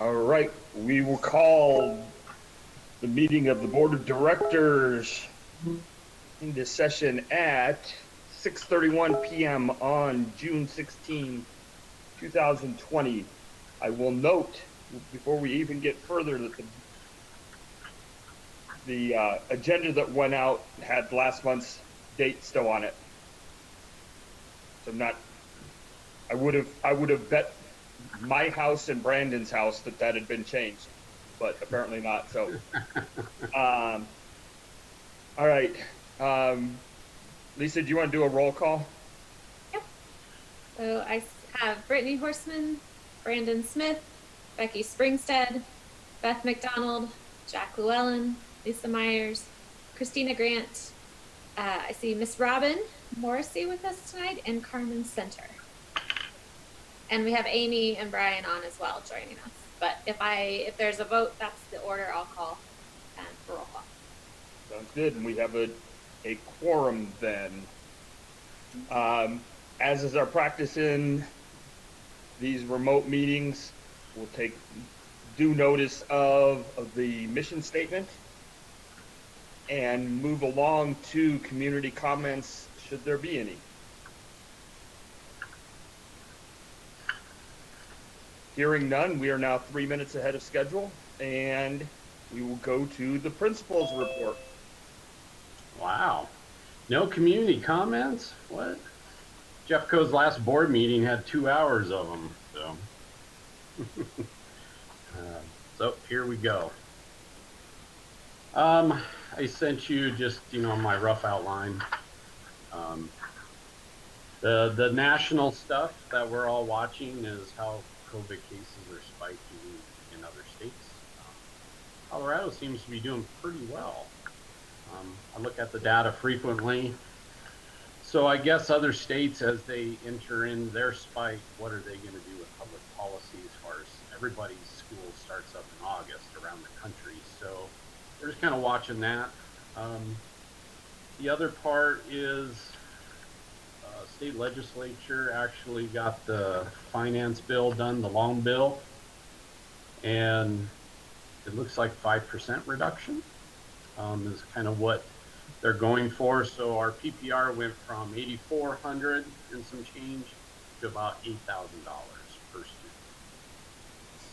All right, we will call the meeting of the Board of Directors into session at 6:31 p.m. on June 16, 2020. I will note before we even get further that the agenda that went out had last month's date still on it. So I would have bet my house and Brandon's house that had been changed, but apparently not. So, all right. Lisa, do you want to do a roll call? Yep. So I have Brittany Horseman, Brandon Smith, Becky Springstead, Beth McDonald, Jack Llewellyn, Lisa Myers, Christina Grant. I see Miss Robin Morrissey with us tonight, and Carmen Center. And we have Amy and Brian on as well joining us. But if there's a vote, that's the order I'll call for roll call. Sounds good. And we have a quorum then. As is our practice in these remote meetings, we'll take due notice of the mission statement and move along to community comments, should there be any. Hearing none, we are now 3 minutes ahead of schedule, and we will go to the principal's report. Wow. No community comments? What? Jeffco's last board meeting had 2 hours of them, so. So here we go. I sent you just, my rough outline. The national stuff that we're all watching is how COVID cases are spiking in other states. Colorado seems to be doing pretty well. I look at the data frequently. So I guess other states, as they enter in their spike, what are they going to do with public policy as far as everybody's school starts up in August around the country. So we're just kind of watching that. The other part is state legislature actually got the finance bill done, the long bill, and it looks like 5% reduction is kind of what they're going for. So our PPR went from $8,400 and some change to about $8,000 per student.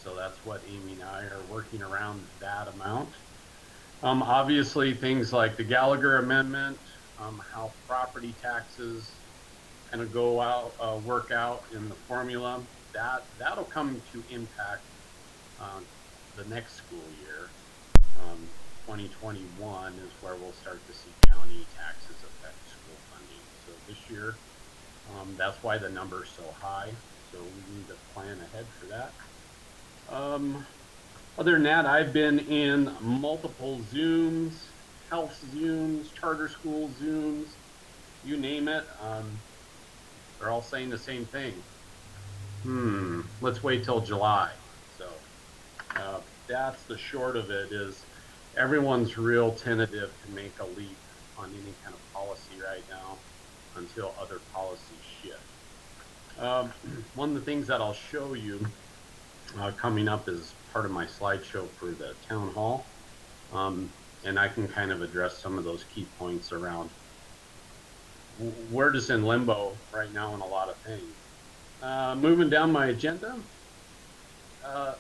So that's what Amy and I are working around, that amount. Obviously things like the Gallagher Amendment, how property taxes kind of go out, work out in the formula, that'll come to impact the next school year. 2021 is where we'll start to see county taxes affect school funding. So this year, that's why the number's so high. So we need to plan ahead for that. Other than that, I've been in multiple Zooms, health Zooms, charter school Zooms, you name it. They're all saying the same thing. Let's wait till July. So that's the short of it, is everyone's real tentative to make a leap on any kind of policy right now until other policies shift. One of the things that I'll show you coming up is part of my slideshow for the town hall. And I can kind of address some of those key points around. We're just in limbo right now on a lot of things. Moving down my agenda, the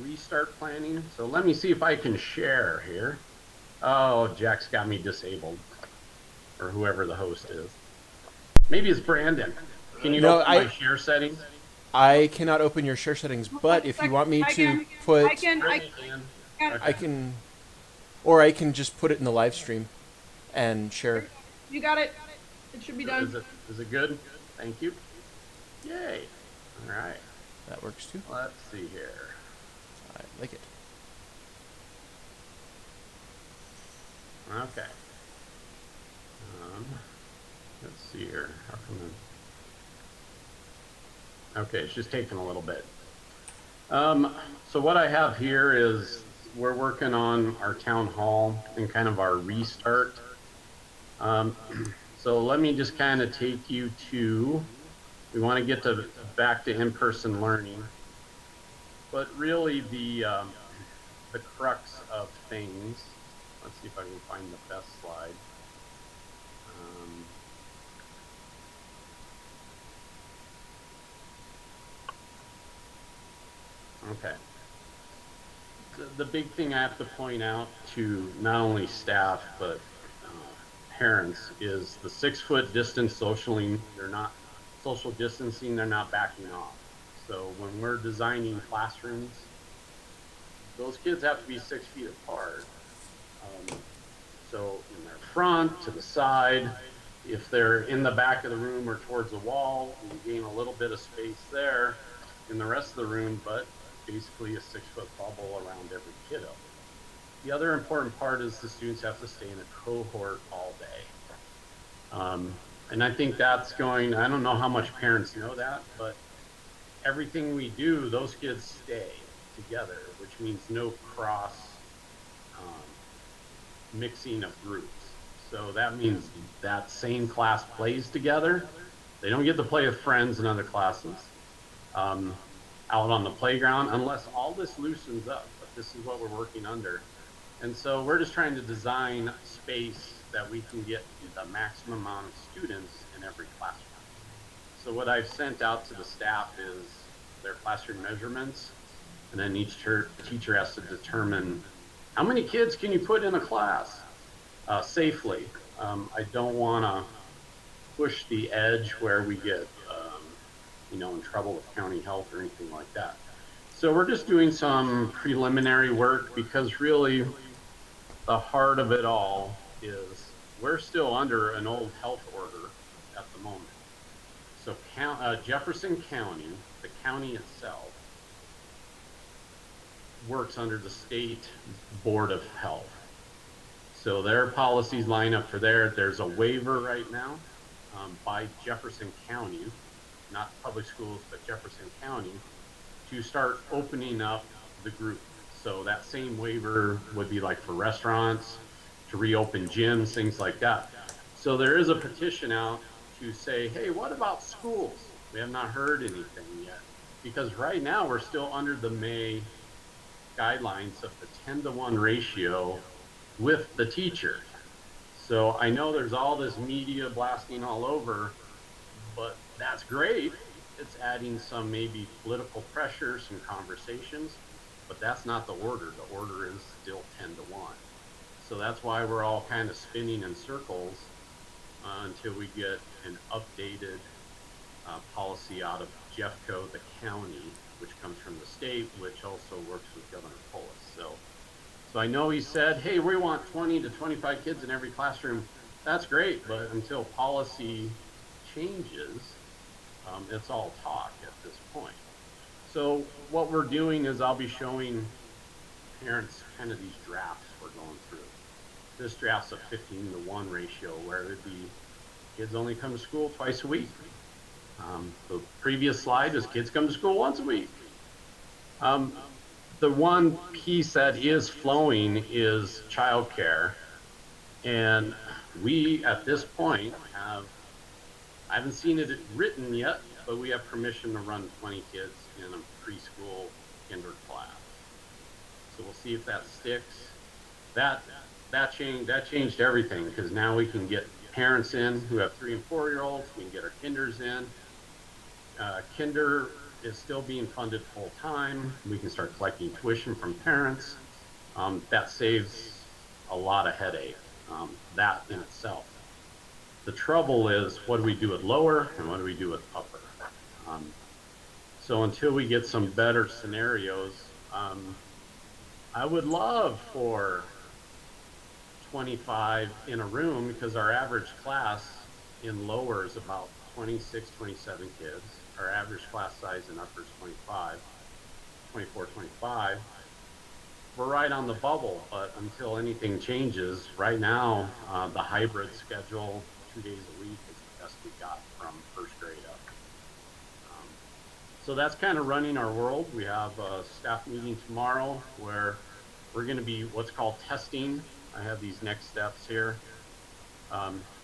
restart planning. So let me see if I can share here. Oh, Jack's got me disabled, or whoever the host is. Maybe it's Brandon. Can you open my share settings? I cannot open your share settings, but if you want me to put, I can, or I can just put it in the live stream and share. You got it. It should be done. Is it good? Thank you. Yay. All right. That works too. Let's see here. I like it. Okay. Let's see here. How come okay, it's just taking a little bit. So what I have here is we're working on our town hall and kind of our restart. So let me just kind of take you to, we want to get back to in-person learning. But really, the crux of things. Let's see if I can find the best slide. Okay. The big thing I have to point out to not only staff but parents is the 6-foot distance socially. They're not social distancing. They're not backing off. So when we're designing classrooms, those kids have to be 6 feet apart. So in their front, to the side, if they're in the back of the room or towards the wall, you gain a little bit of space there in the rest of the room, but basically a 6-foot bubble around every kiddo. The other important part is the students have to stay in a cohort all day. And I think that's going, I don't know how much parents know that, but everything we do, those kids stay together, which means no cross mixing of groups. So that means that same class plays together. They don't get to play with friends in other classes out on the playground unless all this loosens up, but this is what we're working under. And so we're just trying to design space that we can get the maximum amount of students in every classroom. So what I've sent out to the staff is their classroom measurements, and then each teacher has to determine how many kids can you put in a class safely. I don't want to push the edge where we get in trouble with county health or anything like that. So we're just doing some preliminary work because really the heart of it all is we're still under an old health order at the moment. So Jefferson County, the county itself, works under the state board of health. So their policies line up for there's a waiver right now by Jefferson County, not public schools, but Jefferson County, to start opening up the group. So that same waiver would be like for restaurants, to reopen gyms, things like that. So there is a petition out to say, hey, what about schools? We have not heard anything yet. Because right now we're still under the May guidelines of the 10-to-1 ratio with the teacher. So I know there's all this media blasting all over, but that's great. It's adding some maybe political pressure, some conversations, but that's not the order. The order is still 10-to-1. So that's why we're all kind of spinning in circles until we get an updated policy out of Jeffco, the county, which comes from the state, which also works with Governor Polis. So I know he said, hey, we want 20 to 25 kids in every classroom. That's great, but until policy changes, it's all talk at this point. So what we're doing is I'll be showing parents kind of these drafts we're going through. This draft's a 15-to-1 ratio where it'd be kids only come to school twice a week. The previous slide is kids come to school once a week. The one piece that is flowing is childcare. And we, at this point, I haven't seen it written yet, but we have permission to run 20 kids in a preschool kinder class. So we'll see if that sticks. That changed everything, because now we can get parents in who have 3 and 4-year-olds. We can get our kinders in. Kinder is still being funded full time. We can start collecting tuition from parents. That saves a lot of headache, that in itself. The trouble is, what do we do with lower and what do we do with upper? So until we get some better scenarios, I would love for 25 in a room, because our average class in lower is about 26, 27 kids. Our average class size in upper is 24, 25. We're right on the bubble, but until anything changes, right now, the hybrid schedule, 2 days a week, is the best we got from first grade up. So that's kind of running our world. We have a staff meeting tomorrow where we're going to be what's called testing. I have these next steps here.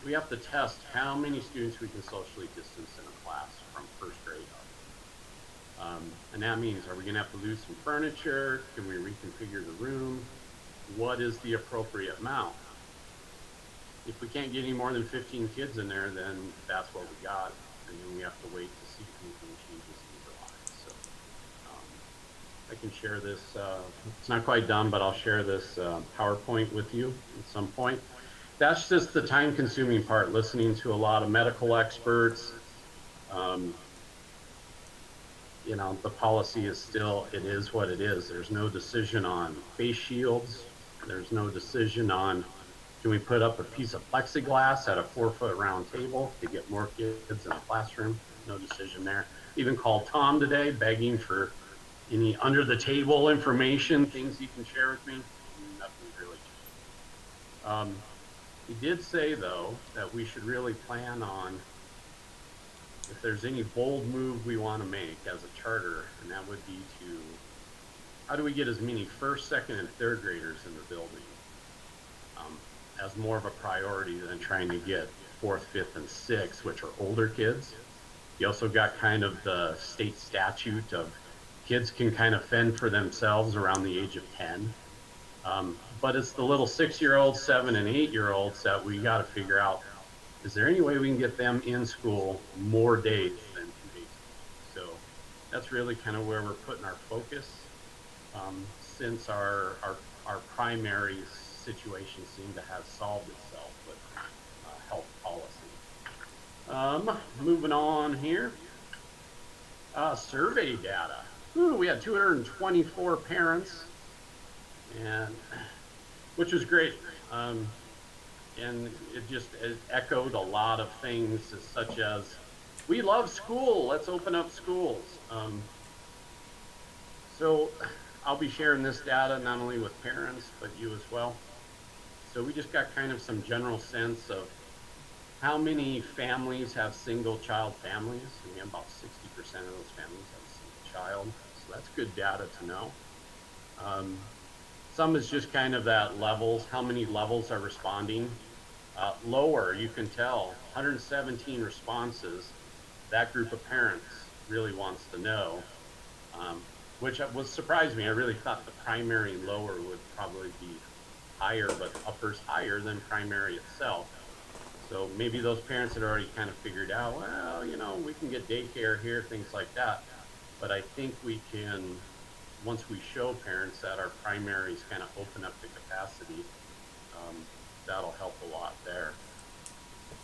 We have to test how many students we can socially distance in a class from first grade up. And that means, are we going to have to lose some furniture? Can we reconfigure the room? What is the appropriate amount? If we can't get any more than 15 kids in there, then that's what we got. And then we have to wait to see if anything changes in July. So I can share this. It's not quite done, but I'll share this PowerPoint with you at some point. That's just the time-consuming part, listening to a lot of medical experts. You know, the policy is still, it is what it is. There's no decision on face shields. There's no decision on, can we put up a piece of plexiglass at a 4-foot round table to get more kids in the classroom? No decision there. Even called Tom today, begging for any under the table information, things he can share with me. Nothing's really changed. He did say though, that we should really plan on if there's any bold move we want to make as a charter, and that would be to, how do we get as many first, second, and third graders in the building as more of a priority than trying to get fourth, fifth, and sixth, which are older kids. You also got kind of the state statute of kids can kind of fend for themselves around the age of 10. But it's the little 6-year-olds, 7 and 8-year-olds that we got to figure out, is there any way we can get them in school more days than 2 days a week? So that's really kind of where we're putting our focus since our primary situation seemed to have solved itself with health policy. Moving on here. Survey data. Ooh, we had 224 parents, and which was great. And it echoed a lot of things such as, we love school, let's open up schools. So I'll be sharing this data not only with parents, but you as well. So we just got kind of some general sense of how many families have single child families. And we have about 60% of those families have a single child. So that's good data to know. Some is just kind of that levels, how many levels are responding. Lower, you can tell, 117 responses. That group of parents really wants to know, which was surprised me. I really thought the primary and lower would probably be higher, but upper's higher than primary itself. So maybe those parents had already kind of figured out, well, you know, we can get daycare here, things like that. But I think we can, once we show parents that our primaries kind of open up the capacity, that'll help a lot there.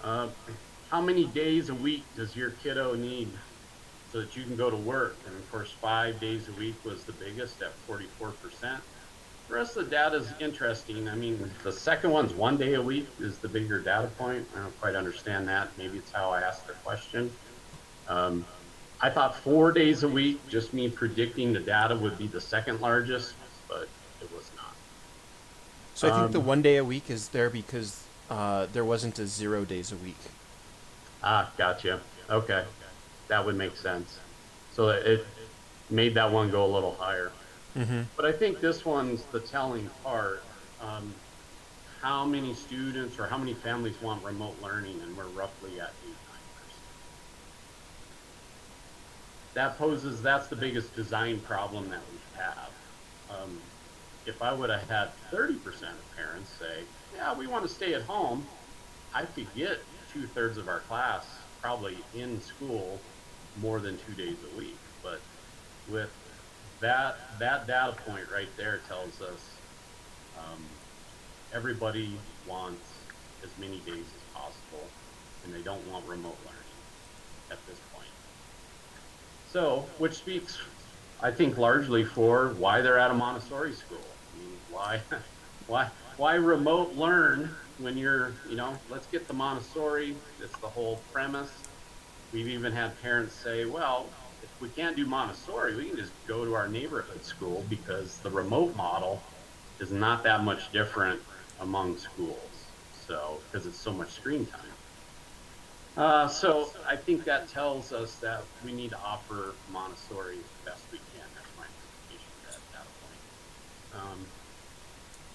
How many days a week does your kiddo need so that you can go to work? And of course, 5 days a week was the biggest at 44%. The rest of the data is interesting. I mean, the second one's 1 day a week is the bigger data point. I don't quite understand that. Maybe it's how I asked the question. I thought 4 days a week, just me predicting the data would be the second largest, but it was not. So I think the 1 day a week is there because there wasn't a 0 days a week. Gotcha. Okay. That would make sense. So it made that one go a little higher. Mm-hmm. But I think this one's the telling part. How many students or how many families want remote learning, and we're roughly at 8-9%. That's the biggest design problem that we have. If I would have had 30% of parents say, yeah, we want to stay at home, I could get 2/3 of our class probably in school more than 2 days a week. But with that data point right there tells us everybody wants as many days as possible, and they don't want remote learning at this point. So, which speaks, I think, largely for why they're at a Montessori school. I mean, why remote learn when you're, you know, let's get the Montessori. It's the whole premise. We've even had parents say, well, if we can't do Montessori, we can just go to our neighborhood school because the remote model is not that much different among schools. So, because it's so much screen time. So I think that tells us that we need to offer Montessori as best we can. That's my interpretation at that point.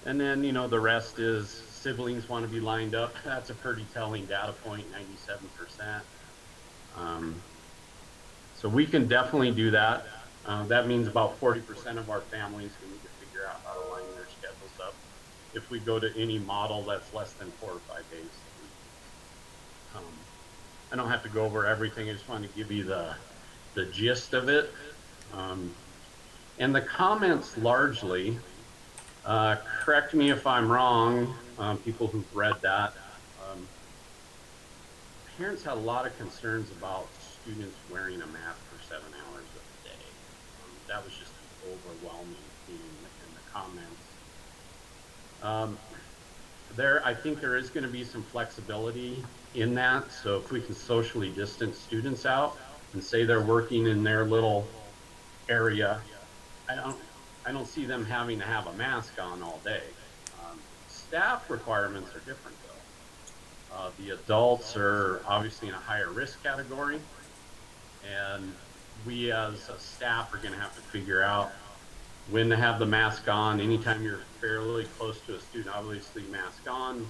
And then, you know, the rest is siblings want to be lined up. That's a pretty telling data point, 97%. So we can definitely do that. That means about 40% of our families need to figure out how to line their schedules up if we go to any model that's less than 4 or 5 days a week. I don't have to go over everything. I just want to give you the gist of it. And the comments largely, correct me if I'm wrong, people who've read that, parents had a lot of concerns about students wearing a mask for 7 hours a day. That was just an overwhelming theme in the comments. I think there is going to be some flexibility in that. So if we can socially distance students out and say they're working in their little area, I don't see them having to have a mask on all day. Staff requirements are different though. The adults are obviously in a higher risk category, and we as a staff are going to have to figure out when to have the mask on. Anytime you're fairly close to a student, obviously mask on.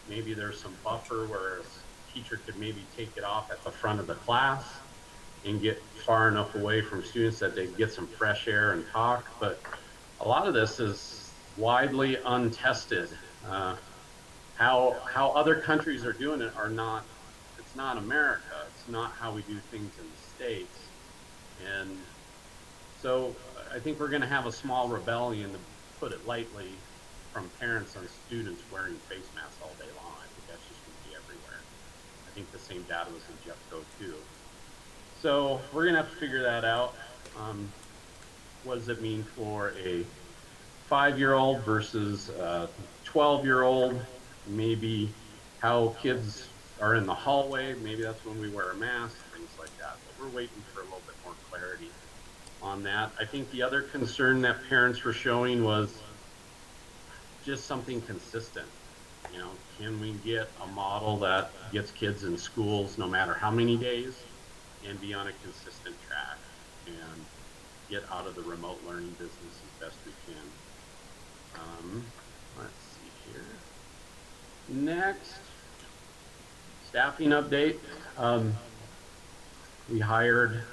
Maybe there's some buffer where a teacher could maybe take it off at the front of the class and get far enough away from students that they get some fresh air and talk. But a lot of this is widely untested. How other countries are doing it are not, it's not America. It's not how we do things in the States. And so I think we're going to have a small rebellion, to put it lightly, from parents and students wearing face masks all day long. I think that's just going to be everywhere. I think the same data was in Jeffco too. So we're going to have to figure that out. What does it mean for a 5-year-old versus a 12-year-old? Maybe how kids are in the hallway. Maybe that's when we wear a mask, things like that. But we're waiting for a little bit more clarity on that. I think the other concern that parents were showing was just something consistent. You know, can we get a model that gets kids in schools no matter how many days and be on a consistent track and get out of the remote learning business as best we can. Let's see here. Next, staffing update. We hired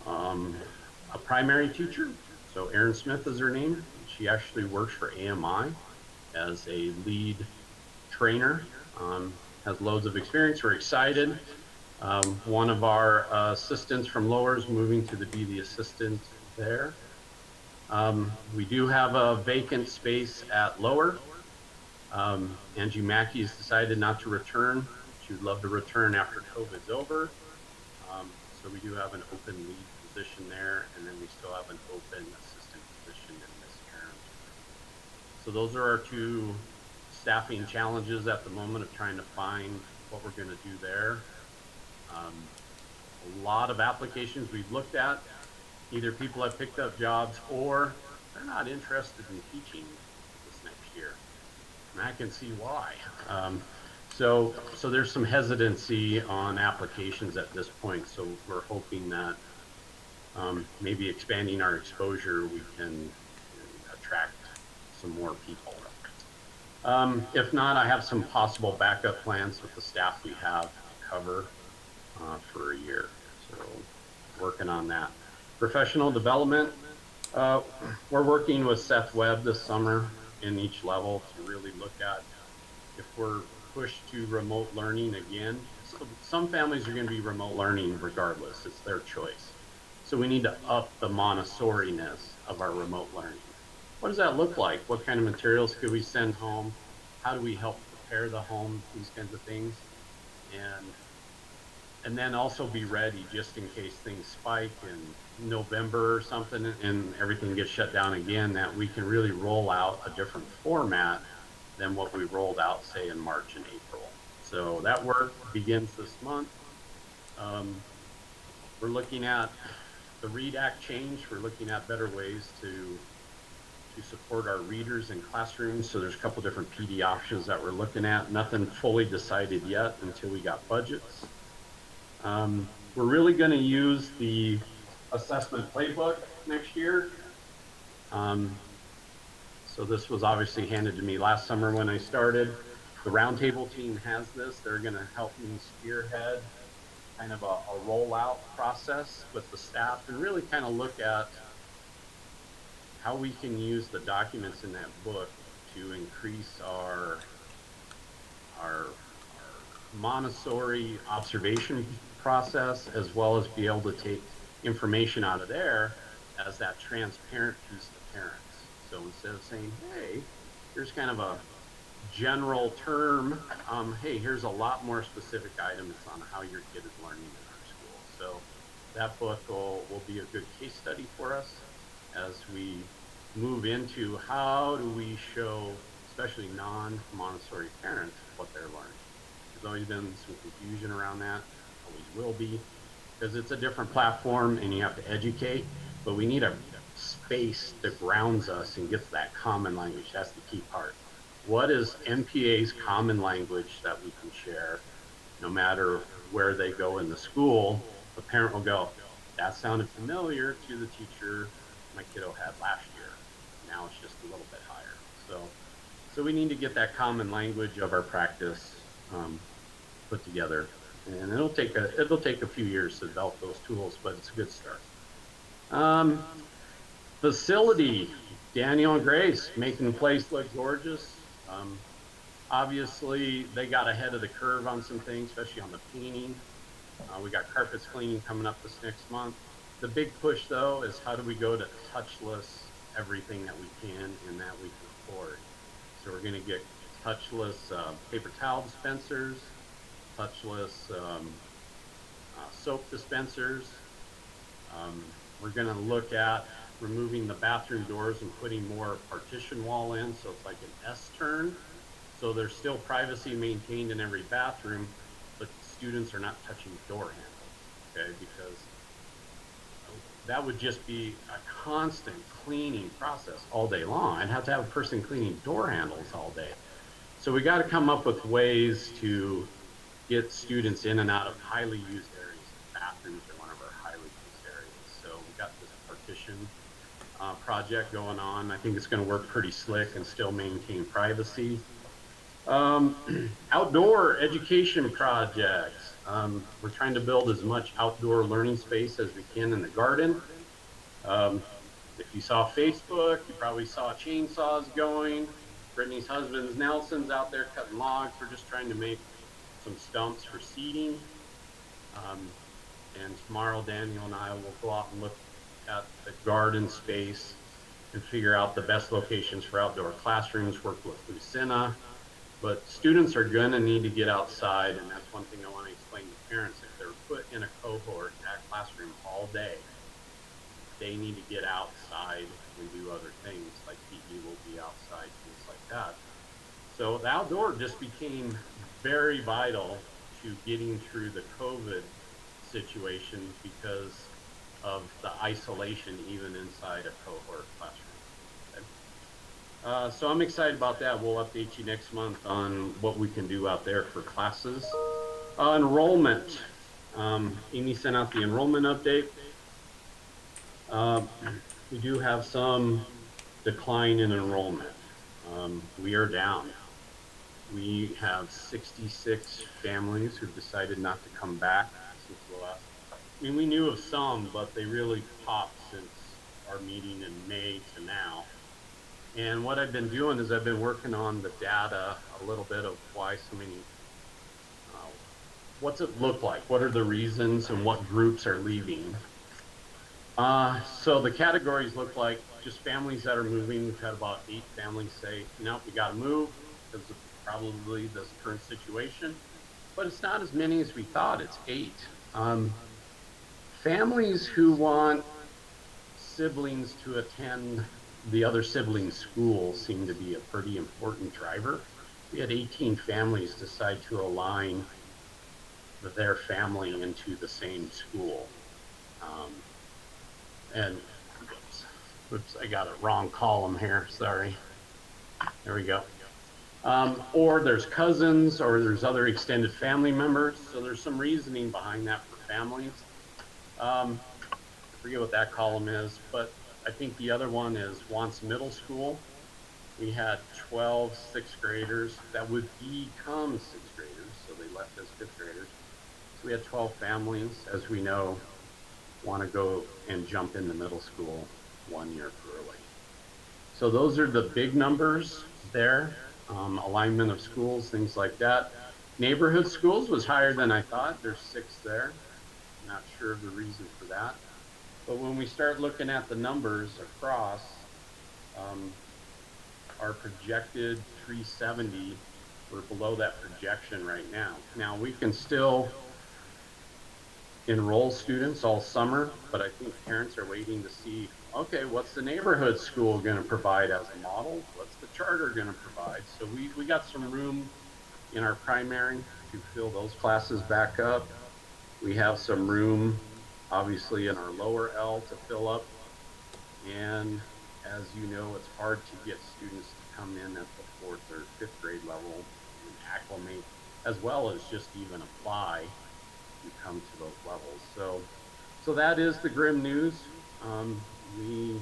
a primary teacher. So Erin Smith is her name. She actually works for AMI as a lead trainer. Has loads of experience. We're excited. One of our assistants from Lower is moving to be the assistant there. We do have a vacant space at Lower. Angie Mackey's decided not to return. She would love to return after COVID's over. So we do have an open lead position there, and then we still have an open assistant position in Miss Aaron. So those are our two staffing challenges at the moment, of trying to find what we're going to do there. A lot of applications we've looked at, either people have picked up jobs or they're not interested in teaching this next year. And I can see why. So there's some hesitancy on applications at this point. So we're hoping that maybe expanding our exposure, we can attract some more people. If not, I have some possible backup plans with the staff we have to cover for a year. So working on that. Professional development, we're working with Seth Webb this summer in each level to really look at if we're pushed to remote learning again. So some families are going to be remote learning regardless. It's their choice. So we need to up the Montessori-ness of our remote learning. What does that look like? What kind of materials could we send home? How do we help prepare the home? These kinds of things. And then also be ready just in case things spike in November or something and everything gets shut down again, that we can really roll out a different format than what we rolled out, say, in March and April. So that work begins this month. We're looking at the READ Act change. We're looking at better ways to support our readers in classrooms. So there's a couple different PD options that we're looking at. Nothing fully decided yet until we got budgets. We're really going to use the assessment playbook next year. So this was obviously handed to me last summer when I started. The roundtable team has this. They're going to help me spearhead kind of a rollout process with the staff and really kind of look at how we can use the documents in that book to increase our Montessori observation process, as well as be able to take information out of there as that transparent piece to parents. So instead of saying, hey, here's kind of a general term, hey, here's a lot more specific items on how your kid is learning in our school. So that book will be a good case study for us as we move into how do we show, especially non-Montessori parents, what they're learning. There's always been some confusion around that, always will be, because it's a different platform and you have to educate, but we need a space that grounds us and gets that common language. That's the key part. What is MPA's common language that we can share no matter where they go in the school? The parent will go, that sounded familiar to the teacher my kiddo had last year. Now it's just a little bit higher. So we need to get that common language of our practice put together, and it'll take a few years to develop those tools, but it's a good start. Facility, Daniel and Grace making the place look gorgeous. Obviously, they got ahead of the curve on some things, especially on the painting. We got carpets cleaning coming up this next month. The big push, though, is how do we go to touchless everything that we can and that we can afford. So we're going to get touchless paper towel dispensers, touchless soap dispensers. We're going to look at removing the bathroom doors and putting more partition wall in, so it's like an S-turn. So there's still privacy maintained in every bathroom, but students are not touching door handles, okay? Because that would just be a constant cleaning process all day long. I'd have to have a person cleaning door handles all day. So we got to come up with ways to get students in and out of highly used areas. Bathrooms are one of our highly used areas. So we got this partition project going on. I think it's going to work pretty slick and still maintain privacy. Outdoor education projects. We're trying to build as much outdoor learning space as we can in the garden. If you saw Facebook, you probably saw chainsaws going. Brittany's husband Nelson's out there cutting logs. We're just trying to make some stumps for seating. And tomorrow Daniel and I will go out and look at the garden space and figure out the best locations for outdoor classrooms, work with Lucina. But students are going to need to get outside, and that's one thing I want to explain to parents. If they're put in a cohort, that classroom all day, they need to get outside and do other things, like PE will be outside, things like that. So the outdoor just became very vital to getting through the COVID situation because of the isolation even inside a cohort classroom. So I'm excited about that. We'll update you next month on what we can do out there for classes. Enrollment. Amy sent out the enrollment update. We do have some decline in enrollment. We are down. We have 66 families who've decided not to come back since the last. I mean, we knew of some, but they really popped since our meeting in May to now. And what I've been doing is I've been working on the data a little bit of why so many, what's it look like? What are the reasons and what groups are leaving? So the categories look like just families that are moving. We've had about 8 families say, no, we got to move because of probably the current situation. But it's not as many as we thought. It's 8. Families who want siblings to attend the other sibling schools seem to be a pretty important driver. We had 18 families decide to align their family into the same school. And oops, I got a wrong column here, sorry. There we go. Or there's cousins, or there's other extended family members. So there's some reasoning behind that for families. I forget what that column is, but I think the other one is wants middle school. We had 12 sixth graders that would become 6th graders, so they left as 5th graders. we had 12 families, as we know, want to go and jump into middle school 1 year early. So those are the big numbers there. Alignment of schools, things like that. Neighborhood schools was higher than I thought. There's 6 there. Not sure of the reason for that. But when we start looking at the numbers across, our projected 370, we're below that projection right now. Now we can still enroll students all summer, but I think parents are waiting to see, okay, what's the neighborhood school going to provide as a model? What's the charter going to provide? So we got some room in our primary to fill those classes back up. We have some room, obviously, in our lower L to fill up. And as you know, it's hard to get students to come in at the 4th or 5th grade level and acclimate, as well as just even apply to come to those levels. So that is the grim news. We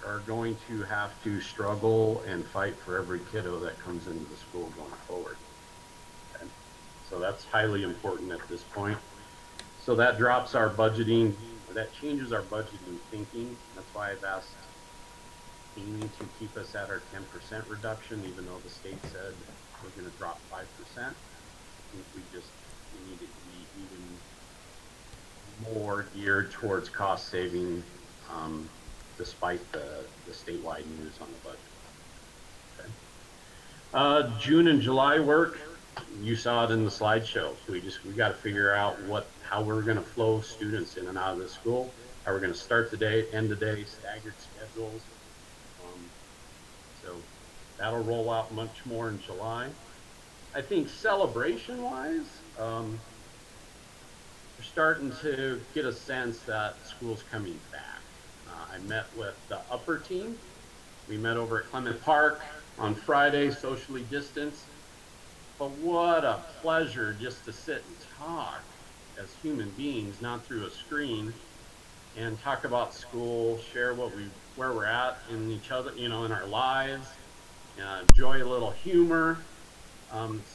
are going to have to struggle and fight for every kiddo that comes into the school going forward. Okay. So that's highly important at this point. So that drops our budgeting, that changes our budgeting thinking. That's why I've asked Amy to keep us at our 10% reduction, even though the state said we're going to drop 5%. I think we need to be even more geared towards cost saving, despite the statewide news on the budget. Okay. June and July work, you saw it in the slideshow. We got to figure out how we're going to flow students in and out of the school, how we're going to start the day, end the day, staggered schedules. So that'll roll out much more in July. I think celebration-wise, we're starting to get a sense that school's coming back. I met with the upper team. We met over at Clement Park on Friday, socially distanced. But what a pleasure just to sit and talk as human beings, not through a screen, and talk about school, share where we're at in each other, in our lives, enjoy a little humor.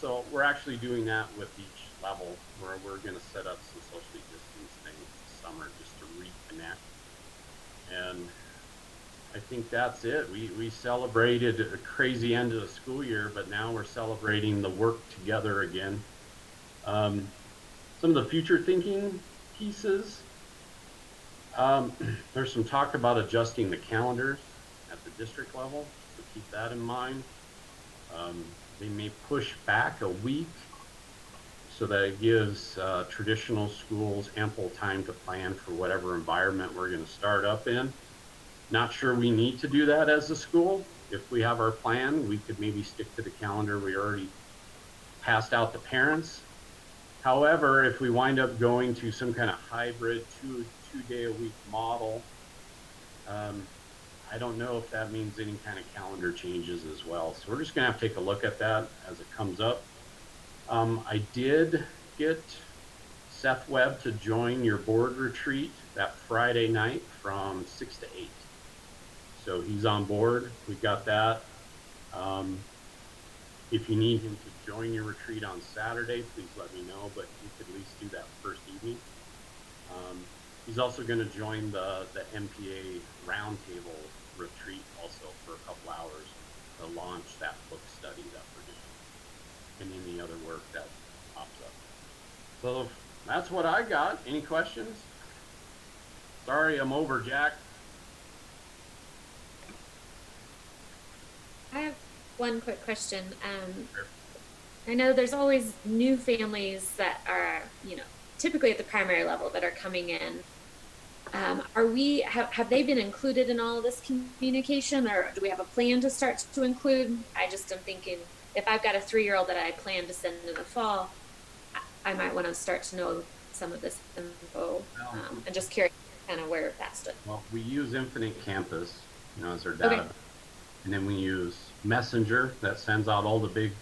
So we're actually doing that with each level, where we're going to set up some socially distanced things this summer just to reconnect. And I think that's it. We celebrated a crazy end of the school year, but now we're celebrating the work together again. Some of the future thinking pieces. There's some talk about adjusting the calendars at the district level, so keep that in mind. They may push back a week so that it gives traditional schools ample time to plan for whatever environment we're going to start up in. Not sure we need to do that as a school. If we have our plan, we could maybe stick to the calendar we already passed out to parents. However, if we wind up going to some kind of hybrid two-day-a-week model, I don't know if that means any kind of calendar changes as well. So we're just going to have to take a look at that as it comes up. I did get Seth Webb to join your board retreat that Friday night from 6 to 8. So he's on board. We got that. If you need him to join your retreat on Saturday, please let me know, but you could at least do that first evening. He's also going to join the MPA roundtable retreat also for a couple hours to launch that book study that we're doing and any other work that pops up. So that's what I got. Any questions? Sorry, I'm over, Jack. I have one quick question. I know there's always new families that are, typically at the primary level that are coming in. Have they been included in all of this communication, or do we have a plan to start to include? I just am thinking, if I've got a 3-year-old that I plan to send in the fall, I might want to start to know some of this info. I'm just curious kind of where that stood. Well, we use Infinite Campus, as our data. Okay. And then we use Messenger that sends out all the big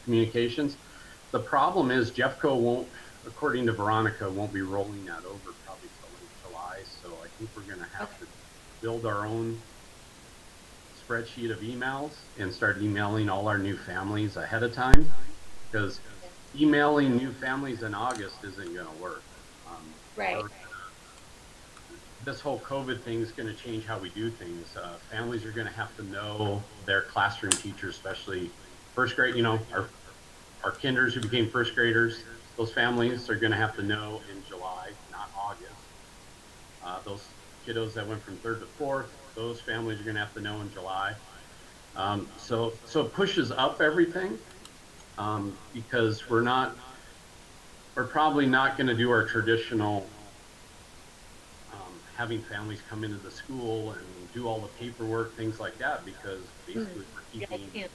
communications. The problem is Jeffco won't, according to Veronica, won't be rolling that over probably till late July. So I think we're going to have to build our own spreadsheet of emails and start emailing all our new families ahead of time, because emailing new families in August isn't going to work. Right. This whole COVID thing is going to change how we do things. Families are going to have to know their classroom teachers, especially first grade. You know, our kinders who became first graders. Those families are going to have to know in July, not August. Those kiddos that went from third to fourth, those families are going to have to know in July. So it pushes up everything because we're probably not going to do our traditional having families come into the school and do all the paperwork, things like that, because basically we're keeping,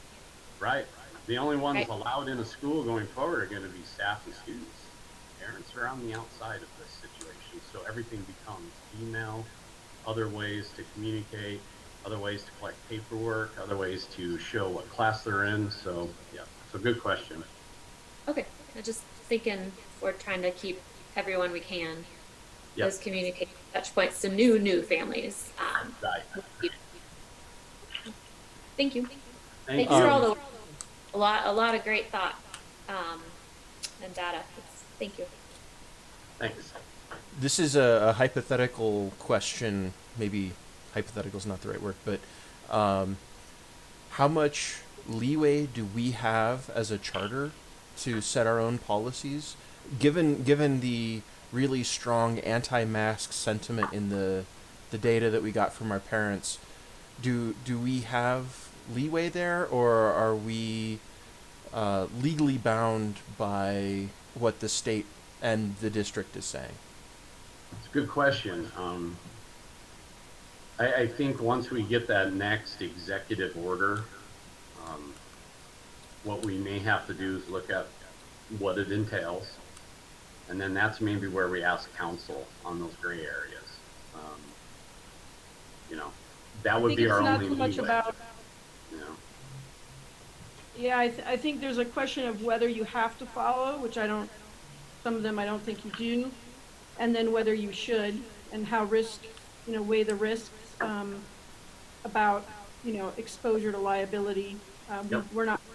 right? The only ones allowed in a school going forward are going to be staff and students. Parents are on the outside of this situation, so everything becomes email, other ways to communicate, other ways to collect paperwork, other ways to show what class they're in. So yeah, so good question. Okay, I'm just thinking we're trying to keep everyone we can. Yep. Those communication touch points to new families. Right. Thank you. Thank Thanks for all the a lot of great thought and data. Thank you. Thanks. This is a hypothetical question. Maybe hypothetical is not the right word, but how much leeway do we have as a charter to set our own policies, given the really strong anti-mask sentiment in the data that we got from our parents? Do we have leeway there, or are we legally bound by what the state and the district is saying? It's a good question. I think once we get that next executive order, what we may have to do is look at what it entails. And then that's maybe where we ask counsel on those gray areas. That would be our only leeway. Yeah, I think there's a question of whether you have to follow, which some of them I don't think you do, and then whether you should, and how weigh the risks about, exposure to liability. Yep.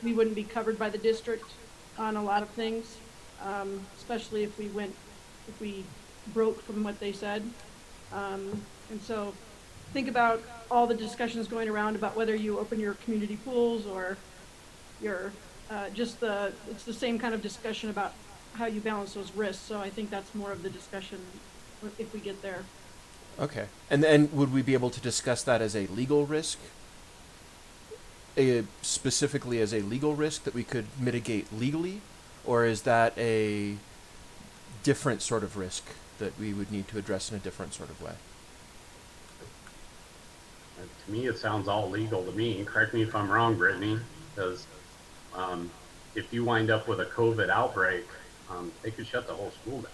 We wouldn't be covered by the district on a lot of things, especially if we broke from what they said. And so think about all the discussions going around about whether you open your community pools or it's the same kind of discussion about how you balance those risks. So I think that's more of the discussion if we get there. Okay. And then would we be able to discuss that as a legal risk? Specifically as a legal risk that we could mitigate legally? Or is that a different sort of risk that we would need to address in a different sort of way? To me, it sounds all legal to me. Correct me if I'm wrong, Brittany, because if you wind up with a COVID outbreak, they could shut the whole school down.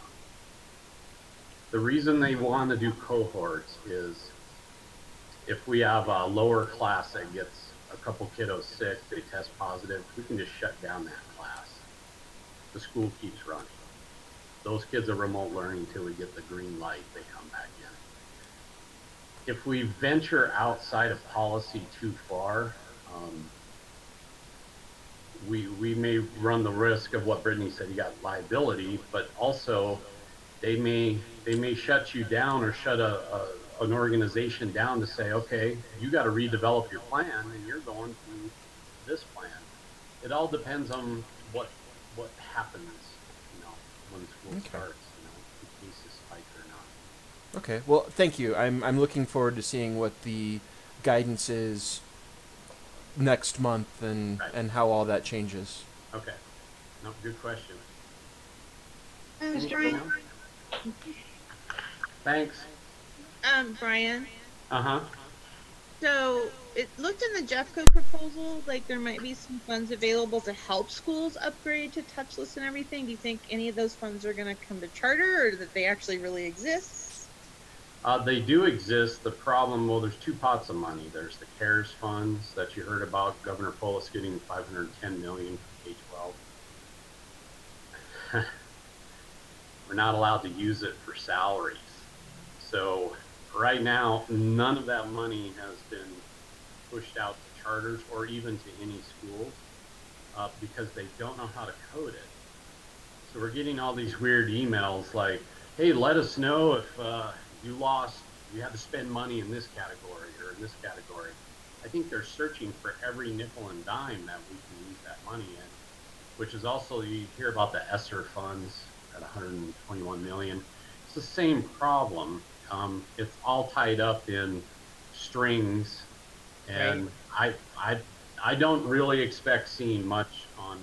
The reason they want to do cohorts is if we have a lower class that gets a couple kiddos sick, they test positive, we can just shut down that class. The school keeps running. Those kids are remote learning until we get the green light, they come back in. If we venture outside of policy too far, we may run the risk of what Brittany said, you got liability, but also they may shut you down or shut an organization down to say, okay, you got to redevelop your plan and you're going through this plan. It all depends on what happens, when school starts, if cases spike or not. Okay. Well, thank you. I'm looking forward to seeing what the guidance is next month and how all that changes. Okay. No, good question. Brian. Thanks. Brian. Uh-huh. So it looked in the Jeffco proposal like there might be some funds available to help schools upgrade to touchless and everything. Do you think any of those funds are going to come to charter, or that they actually really exist? They do exist. The problem, there's two pots of money. There's the CARES funds that you heard about. Governor Polis getting $510 million for K-12. We're not allowed to use it for salaries. So right now, none of that money has been pushed out to charters or even to any schools because they don't know how to code it. So we're getting all these weird emails like, hey, let us know if you had to spend money in this category or in this category. I think they're searching for every nickel and dime that we can use that money in, which is also, you hear about the ESSER funds at 121 million. It's the same problem. It's all tied up in strings, and I don't really expect seeing much on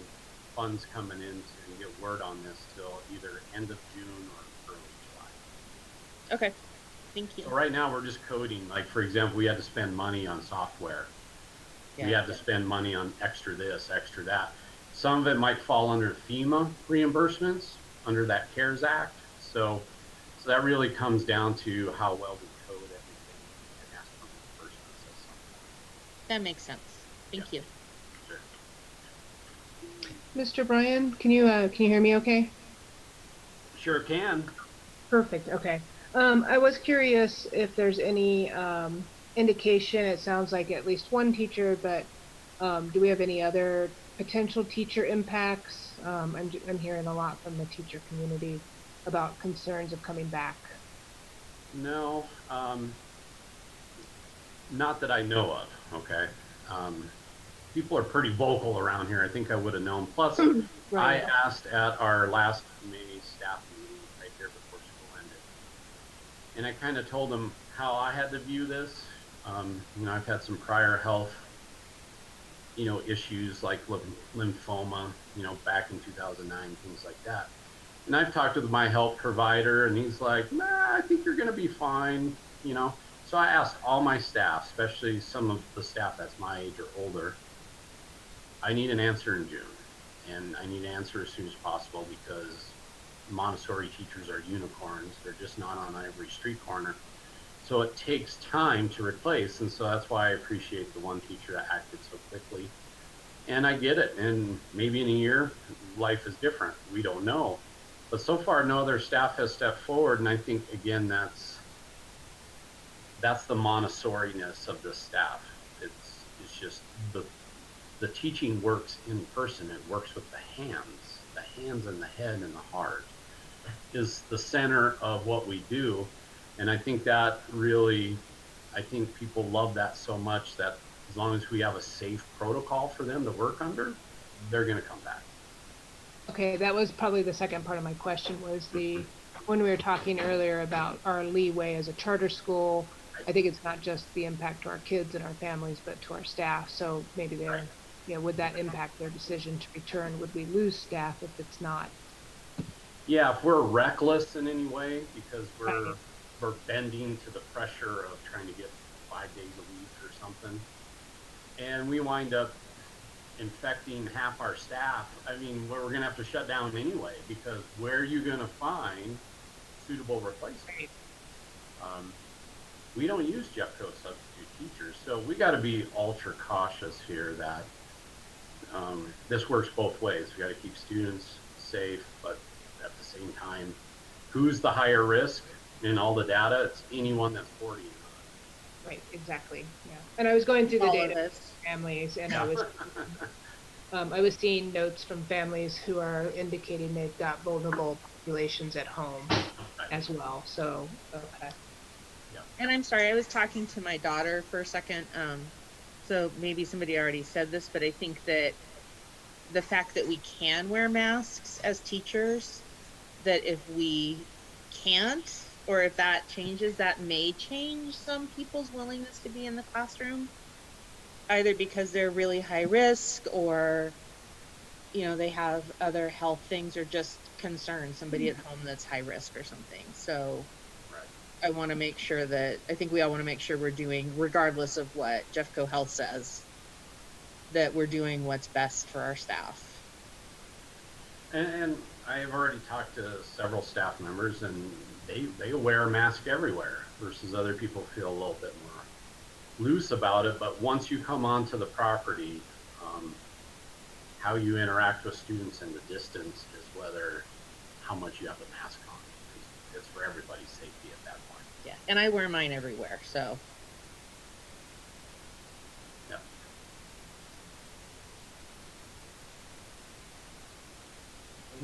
funds coming in to get word on this till either end of June or early July. Okay, thank you. So right now we're just coding. Like, for example, we had to spend money on software. We had to spend money on extra this, extra that. Some of it might fall under FEMA reimbursements under that CARES Act. So that really comes down to how well we code everything and ask for reimbursements at some point. That makes sense. Thank you. Sure. Mr. Bryan, can you hear me okay? Sure can. Perfect, okay. I was curious if there's any indication, it sounds like at least one teacher, but do we have any other potential teacher impacts? I'm hearing a lot from the teacher community about concerns of coming back. No, not that I know of, okay? People are pretty vocal around here. I think I would have known. Plus, Right. I asked at our last May staff meeting right there before school ended. And I kind of told them how I had to view this. I've had some prior health, issues like lymphoma, back in 2009, things like that. And I've talked with my health provider, and he's like, nah, I think you're going to be fine, So I asked all my staff, especially some of the staff that's my age or older, I need an answer in June. And I need an answer as soon as possible because Montessori teachers are unicorns. They're just not on every street corner. So it takes time to replace. And so that's why I appreciate the one teacher that acted so quickly. And I get it. And maybe in a year, life is different. We don't know. But so far, no other staff has stepped forward. And I think, again, that's the Montessori-ness of the staff. It's just the teaching works in person. It works with the hands and the head and the heart is the center of what we do. And I think that really, people love that so much that as long as we have a safe protocol for them to work under, they're going to come back. Okay, that was probably the second part of my question was when we were talking earlier about our leeway as a charter school, I think it's not just the impact to our kids and our families, but to our staff. So maybe would that impact their decision to return? Would we lose staff if it's not? Yeah, if we're reckless in any way because we're bending to the pressure of trying to get 5 days a week or something, and we wind up infecting half our staff, we're going to have to shut down anyway because where are you going to find suitable replacements? We don't use Jeffco substitute teachers, so we got to be ultra cautious here that this works both ways. We got to keep students safe, but at the same time, who's the higher risk in all the data? It's anyone that's 40 and on. Right, exactly. Yeah. And I was going through the All of data us. for families, and Yeah. I was seeing notes from families who are indicating they've got vulnerable populations at home as well. So, okay. And I'm sorry, I was talking to my daughter for a second. So maybe somebody already said this, but I think that the fact that we can wear masks as teachers, that if we can't, or if that changes, that may change some people's willingness to be in the classroom, either because they're really high risk or, they have other health things or just concerns, somebody at home that's high risk or something. So I want to make sure I think we all want to make sure we're doing, regardless of what Jeffco Health says, that we're doing what's best for our staff. And I've already talked to several staff members, and they wear a mask everywhere versus other people feel a little bit more loose about it. But once you come onto the property, how you interact with students in the distance is how much you have the mask on. It's for everybody's safety at that point. Yeah, and I wear mine everywhere, so.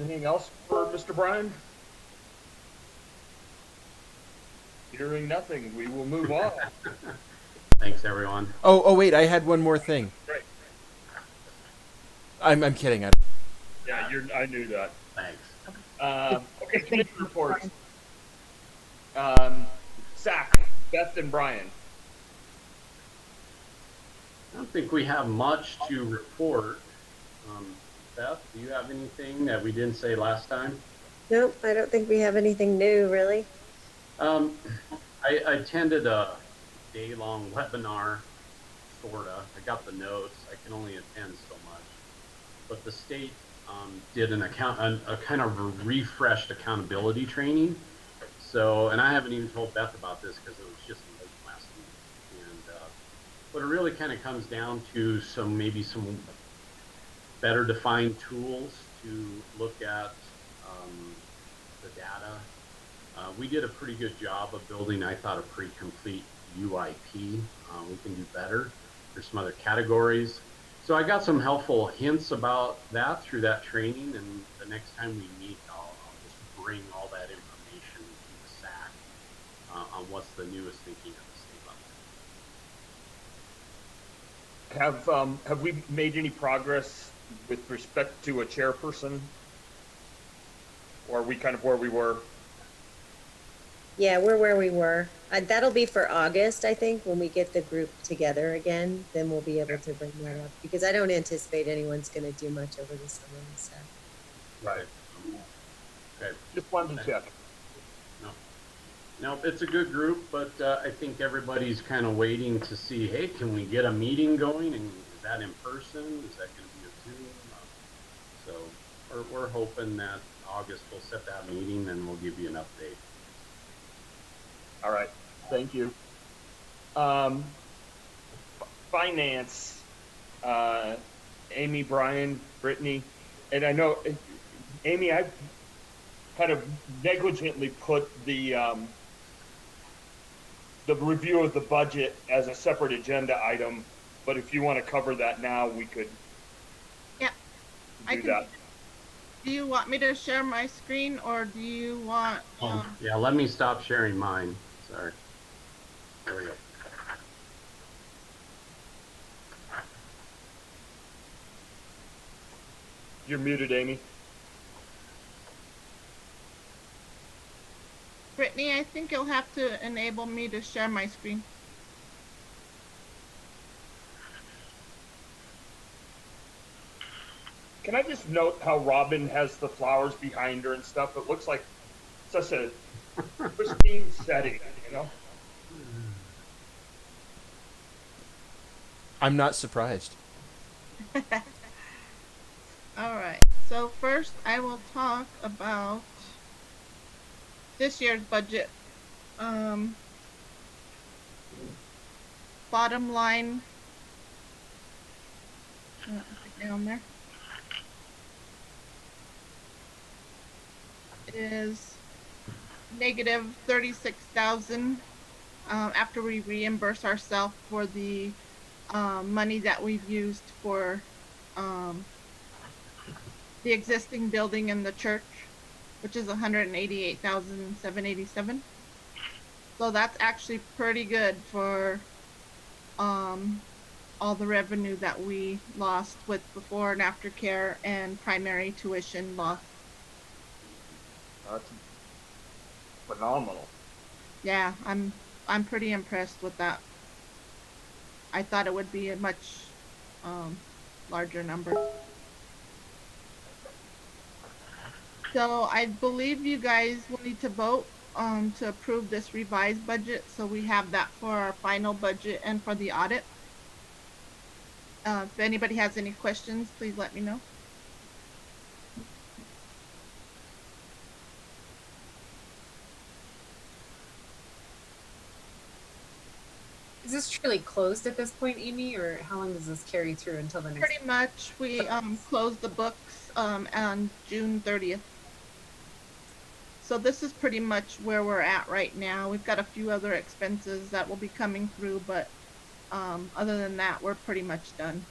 Anything else for Mr. Bryan? Hearing nothing, we will move on. Thanks, everyone. Oh, wait, I had one more thing. Great. I'm kidding. Yeah, I knew that. Thanks. Okay, committee reports. Zach, Beth, and Brian. I don't think we have much to report. Beth, do you have anything that we didn't say last time? Nope, I don't think we have anything new, really. I attended a day-long webinar, sorta. I got the notes. I can only attend so much. But the state did a kind of a refreshed accountability training. So, and I haven't even told Beth about this because it was just late last week. And but it really kind of comes down to maybe some better defined tools to look at the data. We did a pretty good job of building, I thought, a pretty complete UIP. We can do better. There's some other categories. So I got some helpful hints about that through that training, and the next time we meet, I'll just bring all that information to the SAC on what's the newest thinking at the state level. Have we made any progress with respect to a chairperson? Or are we kind of where we were? Yeah, we're where we were. That'll be for August, I think, when we get the group together again. Then we'll be able to bring that up because I don't anticipate anyone's going to do much over the summer. So. Right. Okay. Just wanted to check. No, it's a good group, but I think everybody's kind of waiting to see, hey, can we get a meeting going? And is that in person? Is that going to be a Zoom? So we're hoping that August we'll set that meeting and we'll give you an update. All right. Thank you. Finance. Amy, Brian, Brittany, and I know, Amy, I kind of negligently put the review of the budget as a separate agenda item, but if you want to cover that now, we could do that. Do you want me to share my screen, or do you want? Yeah, let me stop sharing mine. Sorry. There we go. You're muted, Amy. Brittany, I think you'll have to enable me to share my screen. Can I just note how Robin has the flowers behind her and stuff? It looks like such a pristine setting, you know? I'm not surprised. All right. So first, I will talk about this year's budget. Bottom line. Down there. Is negative 36,000 after we reimburse ourselves for the money that we've used for the existing building in the church, which is 188,787. So that's actually pretty good for all the revenue that we lost with before and after care and primary tuition loss. That's phenomenal. Yeah, I'm pretty impressed with that. I thought it would be a much larger number. So I believe you guys will need to vote to approve this revised budget, so we have that for our final budget and for the audit. If anybody has any questions, please let me know. Is this truly closed at this point, Amy, or how long does this carry through until the next? Pretty much, we closed the books on June 30th. So this is pretty much where we're at right now. We've got a few other expenses that will be coming through, but other than that, we're pretty much done.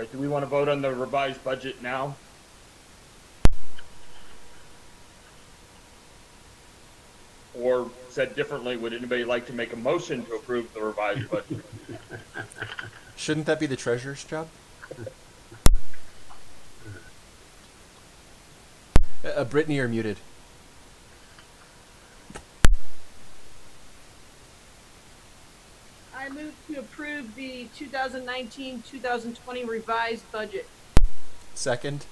Right, do we want to vote on the revised budget now? Or said differently, would anybody like to make a motion to approve the revised budget? Shouldn't that be the treasurer's job? Brittany, you're muted. I move to approve the 2019-2020 revised budget. Second.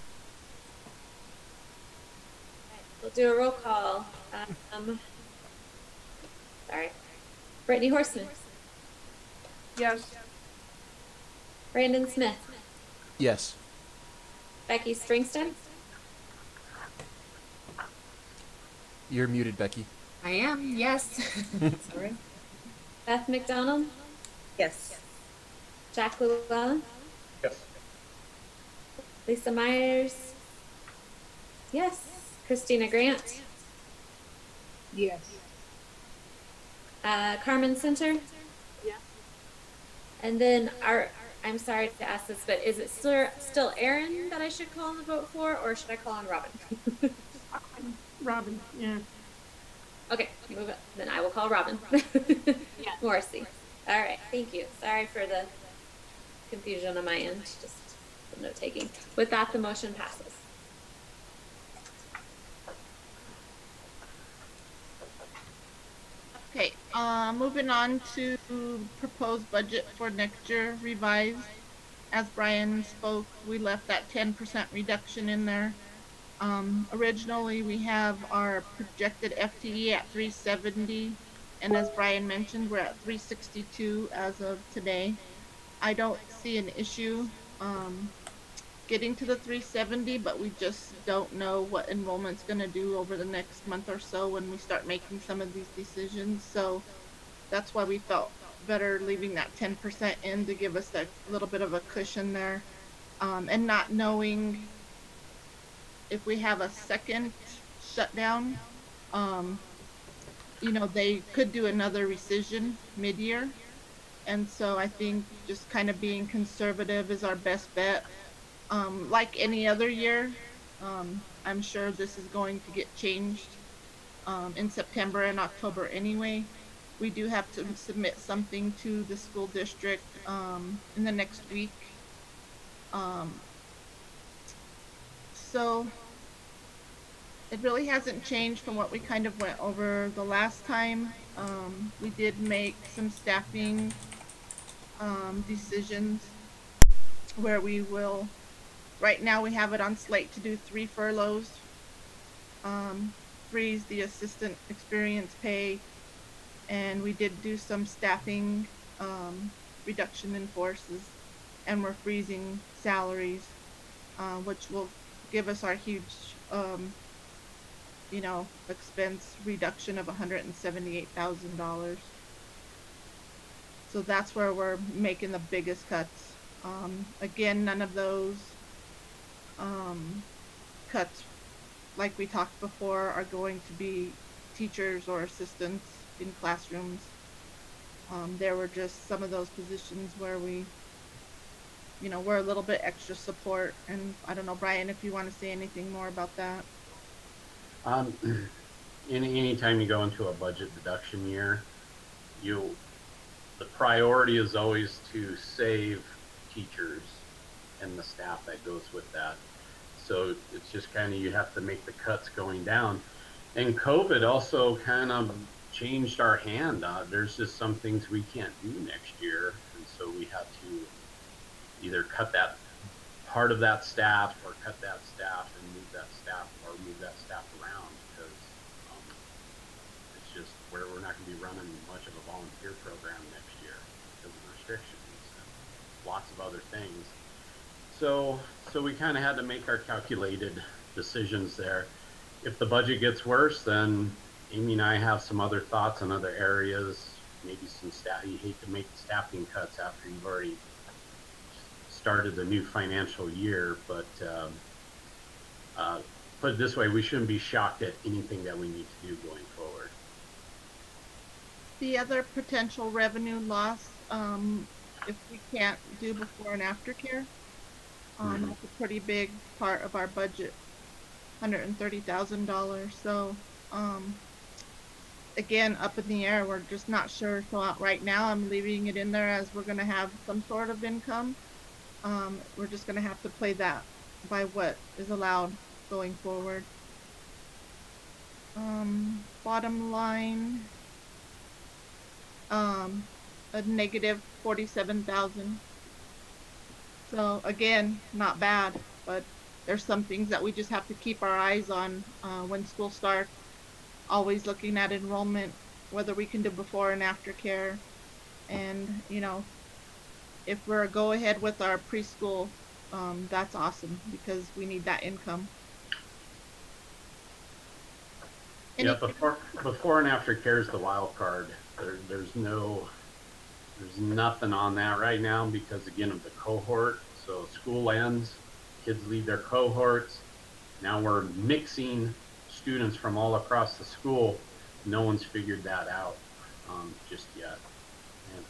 We'll do a roll call. Sorry. Brittany Horseman. Yes. Brandon Smith. Yes. Becky Springstead. You're muted, Becky. I am, yes. Sorry. Beth McDonald. Yes. Jack Llewellyn. Yes. Lisa Myers. Yes. Christina Grant. Yes. Carmen Center. Yeah. And then I'm sorry to ask this, but is it still Aaron that I should call and vote for, or should I call on Robin? Robin, yeah. Okay, move it. Then I will call Robin. Morrissey. All right, thank you. Sorry for the confusion on my end, just the note taking. With that, the motion passes. Okay, moving on to proposed budget for next year revised. As Brian spoke, we left that 10% reduction in there. Originally, we have our projected FTE at 370, and as Brian mentioned, we're at 362 as of today. I don't see an issue getting to the 370, but we just don't know what enrollment's going to do over the next month or so when we start making some of these decisions. So that's why we felt better leaving that 10% in to give us that little bit of a cushion there, and not knowing if we have a second shutdown, they could do another rescission mid-year. And so I think just kind of being conservative is our best bet. Like any other year, I'm sure this is going to get changed in September and October anyway. We do have to submit something to the school district in the next week. So it really hasn't changed from what we kind of went over the last time. We did make some staffing decisions where we will, right now we have it on slate to do 3 furloughs, freeze the assistant experience pay, and we did do some staffing reduction in forces, and we're freezing salaries, which will give us our huge expense reduction of $178,000. So that's where we're making the biggest cuts. Again, none of those cuts, like we talked before, are going to be teachers or assistants in classrooms. There were just some of those positions where we're a little bit extra support. And I don't know, Brian, if you want to say anything more about that. Anytime you go into a budget deduction year, the priority is always to save teachers and the staff that goes with that. So it's just kind of, you have to make the cuts going down. And COVID also kind of changed our hand. There's just some things we can't do next year. And so we have to either cut that part of that staff or cut that staff and move that staff around, because it's just where we're not going to be running much of a volunteer program next year because of restrictions and lots of other things. So we kind of had to make our calculated decisions there. If the budget gets worse, then Amy and I have some other thoughts on other areas, maybe some staff. You hate to make staffing cuts after you've already started the new financial year, but put it this way, we shouldn't be shocked at anything that we need to do going forward. The other potential revenue loss, if we can't do before and after care, That's a pretty big part of our budget, $130,000. So, again, up in the air. We're just not sure. So right now, I'm leaving it in there as we're going to have some sort of income. We're just going to have to play that by what is allowed going forward. Bottom line, a negative 47,000. So again, not bad, but there's some things that we just have to keep our eyes on when school starts. Always looking at enrollment, whether we can do before and after care, and if we're a go ahead with our preschool, that's awesome because we need that income. Yeah, before and after care is the wild card. There's nothing on that right now because again of the cohort. So school ends, kids leave their cohorts. Now we're mixing students from all across the school. No one's figured that out just yet, and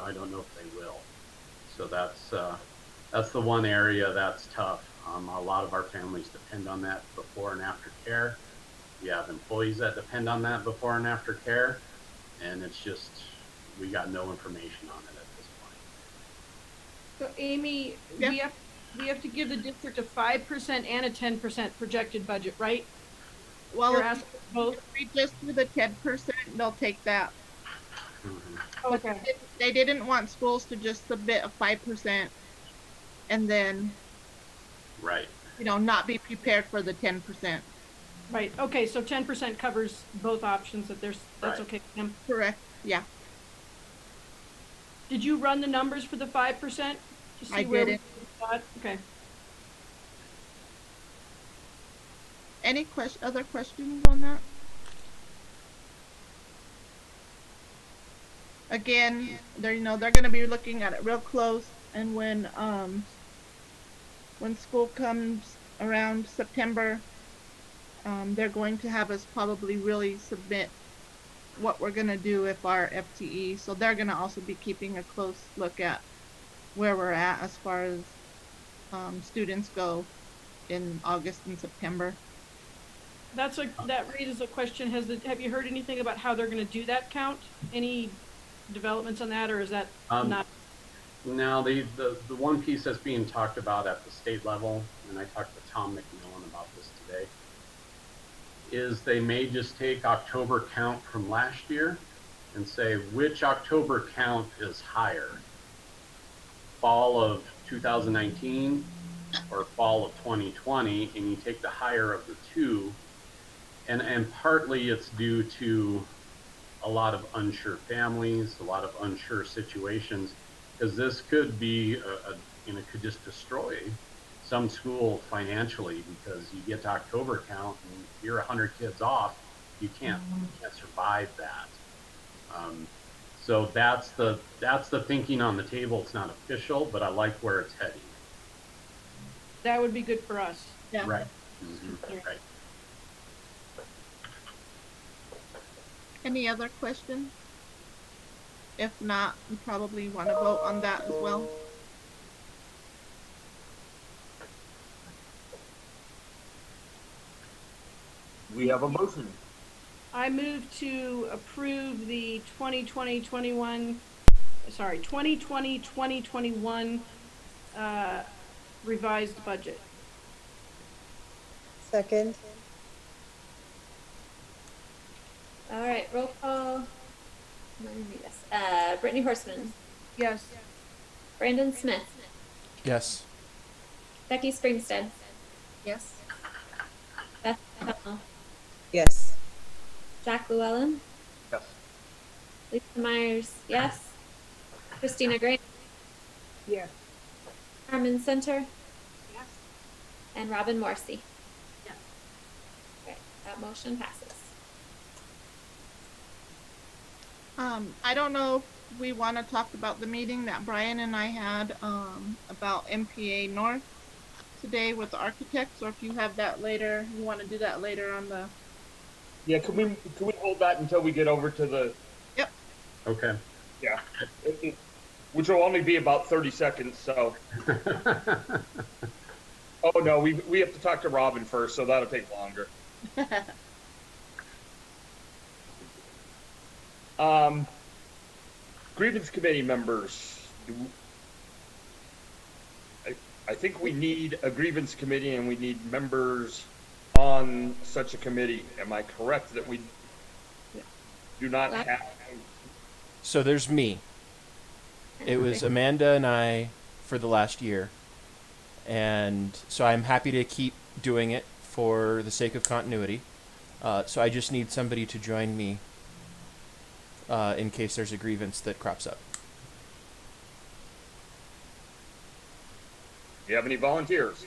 I don't know if they will. So that's the one area that's tough. A lot of our families depend on that before and after care. We have employees that depend on that before and after care, and it's just we got no information on it at this point. So Amy, Yeah. we have to give the district a 5% and a 10% projected budget, right? Well, You're if asking both? we just do the 10%, they'll take that. Okay. They didn't want schools to just submit a 5% and then, Right. not be prepared for the 10%. Right. Okay. So 10% covers both options. That's Right. okay. Kim. Correct. Yeah. Did you run the numbers for the 5% to see I where didn't. we got? Okay. Any other questions on that? Again, they're going to be looking at it real close, and when school comes around September, they're going to have us probably really submit what we're going to do if our FTE. So they're going to also be keeping a close look at where we're at as far as students go in August and September. That raises a question. Have you heard anything about how they're going to do that count? Any developments on that, or is that not? Now the one piece that's being talked about at the state level, and I talked to Tom McMillan about this today, is they may just take October count from last year and say which October count is higher, fall of 2019 or fall of 2020, and you take the higher of the two, and partly it's due to a lot of unsure families, a lot of unsure situations, because this could be it could just destroy some school financially, because you get to October count and you're 100 kids off, you can't survive that. So that's the thinking on the table. It's not official, but I like where it's heading. That would be good for us. Yeah. Right. Right. Any other questions? If not, we probably want to vote on that as well. We have a motion. I move to approve the 2020-21 revised budget. Second. All right, roll call. Let me read this. Brittany Horseman, Yes. Brandon Smith, Yes. Becky Springstead, Yes. Beth McDonald, Yes. Jack Llewellyn, Yes. Lisa Myers, yes. Christina Grant, Yes. Carmen Center, Yes. and Robin Morrissey. Yes. Okay, that motion passes. I don't know if we want to talk about the meeting that Brian and I had about MPA North today with the architects, or if you have that later, you want to do that later on the. Yeah, can we hold that until we get over to the? Yep. Okay. Yeah. which will only be about 30 seconds. So, oh no, we have to talk to Robin first, so that'll take longer. Grievance committee members. I think we need a grievance committee, and we need members on such a committee. Am I correct that we do not have? So there's me. It was Amanda and I for the last year. And so I'm happy to keep doing it for the sake of continuity. So I just need somebody to join me in case there's a grievance that crops up. Do you have any volunteers?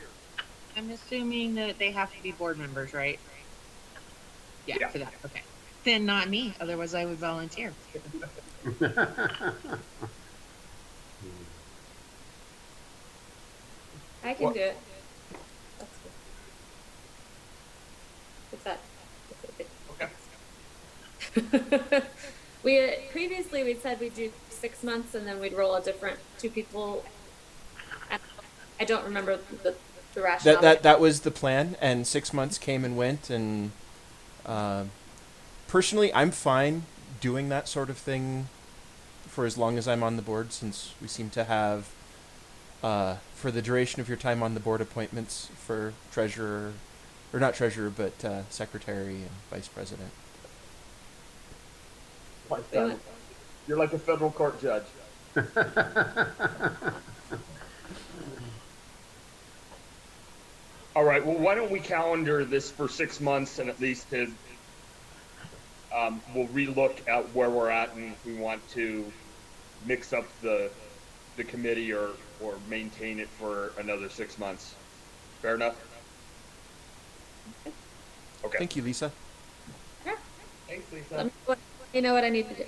I'm assuming that they have to be board members, right? Yeah. For that. Okay. Then not me. Otherwise, I would volunteer. I can do it. That's good. What's that? Okay. We previously we said we'd do 6 months and then we'd roll a different 2 people. I don't remember the rationale. That was the plan, and 6 months came and went, and personally, I'm fine doing that sort of thing for as long as I'm on the board, since we seem to have, for the duration of your time on the board, appointments for treasurer, or not treasurer, but secretary and vice president. You're like a federal court judge. All right. Well, why don't we calendar this for 6 months, and at least we'll relook at where we're at, and if we want to mix up the committee or maintain it for another 6 months. Fair enough. Okay. Thank you, Lisa. Yeah. Thanks, Lisa. Let me know what I need to do.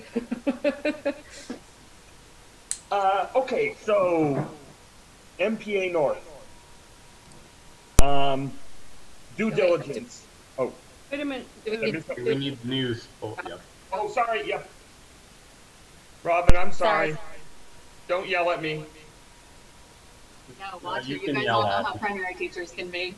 Okay, so MPA North. Due diligence. Oh, Wait a minute. Do we I need- missed something. We need news. Oh, yep. Oh, sorry. Yep. Robin, I'm sorry. Sorry. Don't yell at me. No, watch you it. You can guys yell all know at how me. primary teachers can be.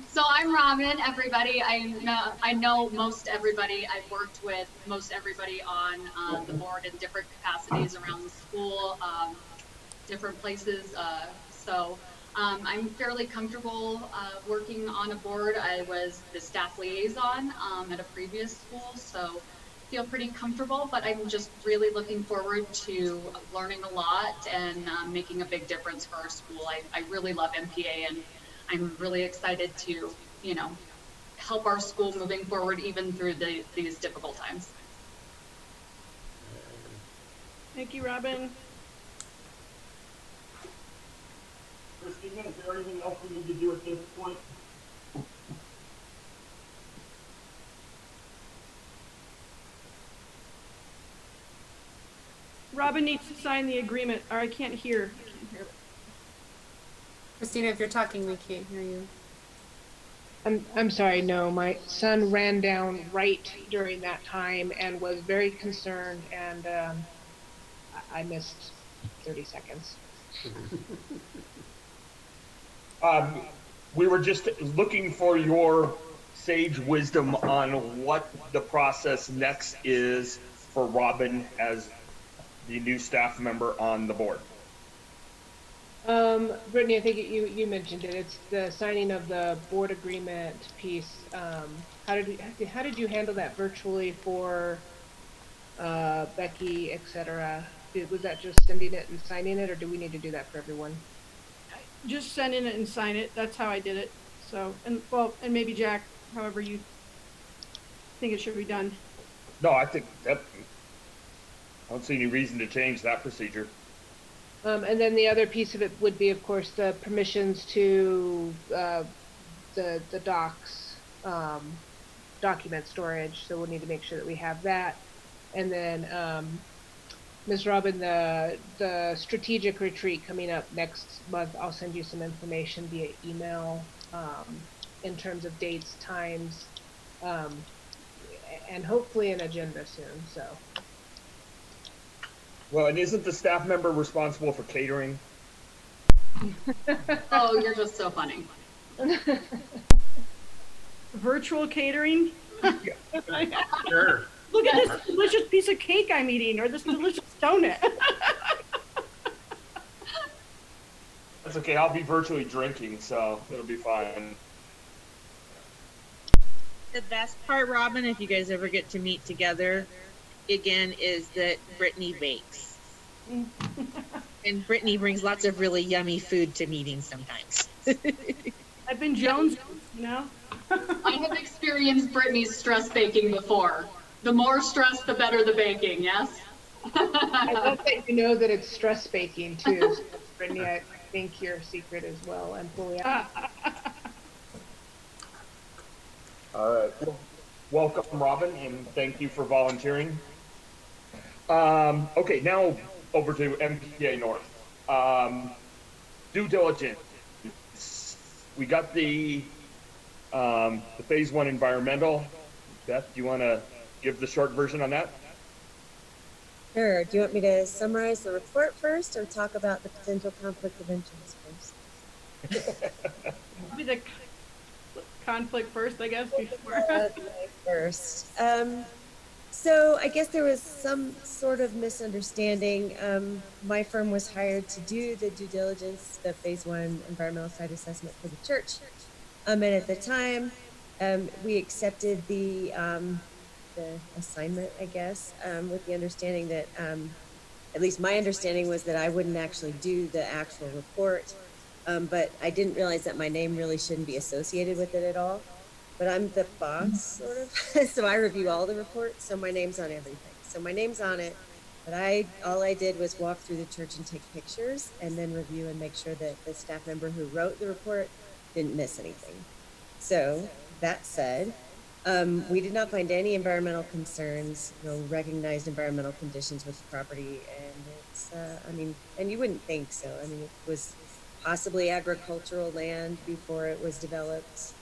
So I'm Robin, everybody. I know most everybody. I've worked with most everybody on the board in different capacities around the school, different places. So I'm fairly comfortable working on a board. I was the staff liaison at a previous school, so feel pretty comfortable, but I'm just really looking forward to learning a lot and making a big difference for our school. I really love MPA, and I'm really excited to, help our school moving forward even through these difficult times. Thank you, Robin. Christina, is there anything else we need to do at this point? Robin needs to sign the agreement, or I can't hear. Christina, if you're talking, we can't hear you. I'm sorry, no, my son ran down right during that time and was very concerned, and I missed 30 seconds. We were just looking for your sage wisdom on what the process next is for Robin as the new staff member on the board. Brittany, I think you mentioned it. It's the signing of the board agreement piece. How did you handle that virtually for Becky, etc.? Was that just sending it and signing it, or do we need to do that for everyone? Just send in it and sign it. That's how I did it. So, and maybe Jack, however you think it should be done. No, I think that I don't see any reason to change that procedure. And then the other piece of it would be, of course, the permissions to the docs, document storage. So we'll need to make sure that we have that. And then, Ms. Robin, the strategic retreat coming up next month, I'll send you some information via email in terms of dates, times, and hopefully an agenda soon. So. Well, and isn't the staff member responsible for catering? Oh, you're just so funny. Virtual catering? Sure. Look at this delicious piece of cake I'm eating, or this delicious donut. That's okay. I'll be virtually drinking, so it'll be fine. The best part, Robin, if you guys ever get to meet together again, is that Brittany bakes. And Brittany brings lots of really yummy food to meetings sometimes. I've been Jones, you know? I have experienced Brittany's stress baking before. The more stress, the better the baking, yes? I love that you know that it's stress baking too. So, Brittany, I think your secret as well. I'm fully out. All right. Welcome, Robin, and thank you for volunteering. Okay, now over to MPA North. Due diligence. We got the phase 1 environmental. Beth, do you want to give the short version on that? Sure. Do you want me to summarize the report first or talk about the potential conflict of interest first? Maybe the conflict first, I guess, before. First. So I guess there was some sort of misunderstanding. My firm was hired to do the due diligence, the phase 1 environmental site assessment for the church. And at the time, we accepted the assignment, I guess, with the understanding that, at least my understanding was that I wouldn't actually do the actual report. But I didn't realize that my name really shouldn't be associated with it at all. But I'm the boss, sort of. So I review all the reports, so my name's on everything. So my name's on it, but all I did was walk through the church and take pictures and then review and make sure that the staff member who wrote the report didn't miss anything. So that said, we did not find any environmental concerns, no recognized environmental conditions with the property, and it's, and you wouldn't think so. I mean, it was possibly agricultural land before it was developed.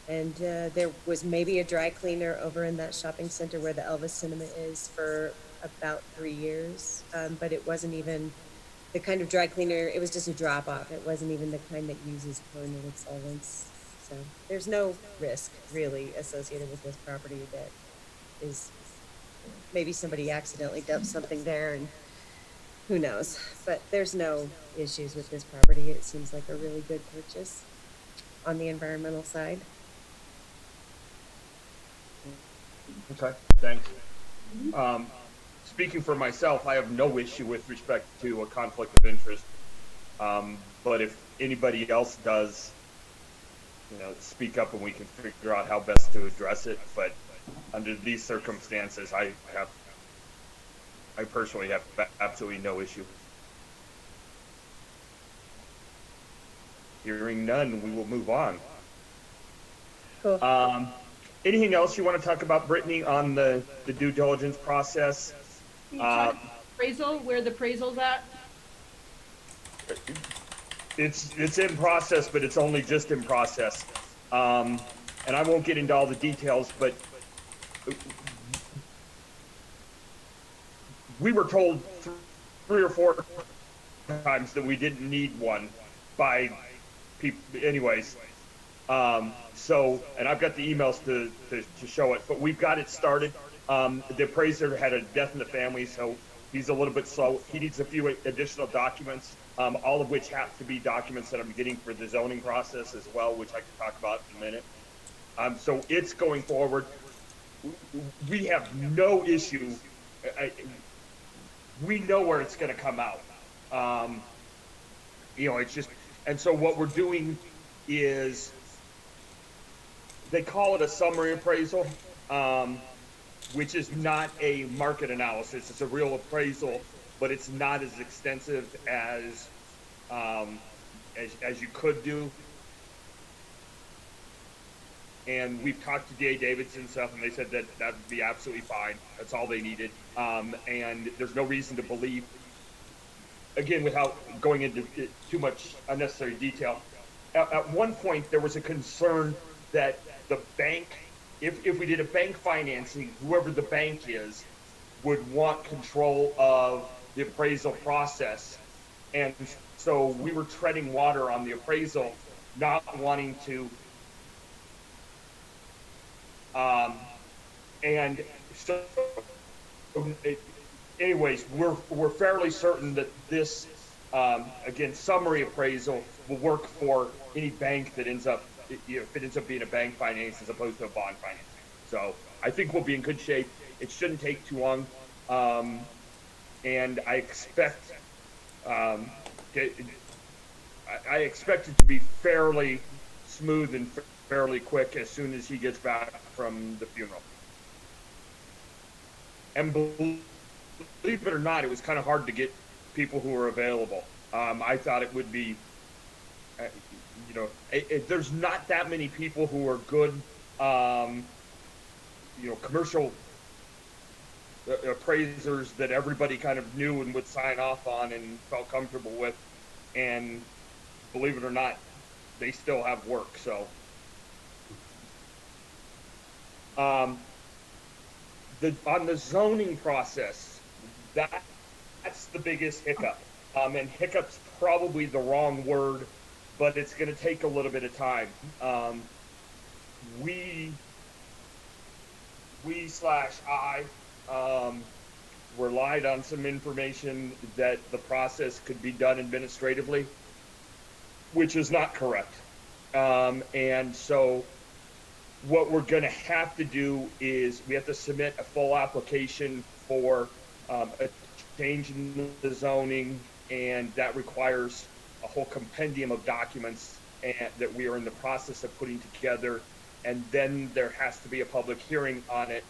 And there was maybe a dry cleaner over in that shopping center where the Elvis Cinema is for about 3 years. But it wasn't even the kind of dry cleaner, it was just a drop off. It wasn't even the kind that uses chlorinated solvents. So there's no risk really associated with this property that is, maybe somebody accidentally dumped something there and who knows, but there's no issues with this property. It seems like a really good purchase on the environmental side. Okay, thanks. Speaking for myself, I have no issue with respect to a conflict of interest. But if anybody else does, speak up and we can figure out how best to address it. But under these circumstances, I personally have absolutely no issue. Hearing none, we will move on. Cool. Anything else you want to talk about, Brittany, on the due diligence process? Can you talk about appraisal, where the appraisal's at? It's in process, but it's only just in process. And I won't get into all the details, but we were told 3 or 4 times that we didn't need one by people anyways. So, and I've got the emails to show it, but we've got it started. The appraiser had a death in the family, so he's a little bit slow. He needs a few additional documents, all of which have to be documents that I'm getting for the zoning process as well, which I can talk about in a minute. So it's going forward. We have no issue. We know where it's going to come out. It's just, and so what we're doing is, they call it a summary appraisal, which is not a market analysis. It's a real appraisal, but it's not as extensive as you could do. And we've talked to DA Davidson and stuff, and they said that would be absolutely fine. That's all they needed. And there's no reason to believe, again, without going into too much unnecessary detail, at one point there was a concern that the bank, if we did a bank financing, whoever the bank is, would want control of the appraisal process. And so we were treading water on the appraisal, not wanting to, and so, anyways, we're fairly certain that this, again, summary appraisal will work for any bank that ends up, if it ends up being a bank finance as opposed to a bond financing. So I think we'll be in good shape. It shouldn't take too long, and I expect, I expect it to be fairly smooth and fairly quick as soon as he gets back from the funeral. And believe it or not, it was kind of hard to get people who were available. I thought it would be, there's not that many people who are good, commercial appraisers that everybody kind of knew and would sign off on and felt comfortable with. And believe it or not, they still have work. So, on the zoning process, that's the biggest hiccup. And hiccup's probably the wrong word, but it's going to take a little bit of time. I relied on some information that the process could be done administratively, which is not correct. And so what we're going to have to do is we have to submit a full application for a change in the zoning, and that requires a whole compendium of documents that we are in the process of putting together, and then there has to be a public hearing on it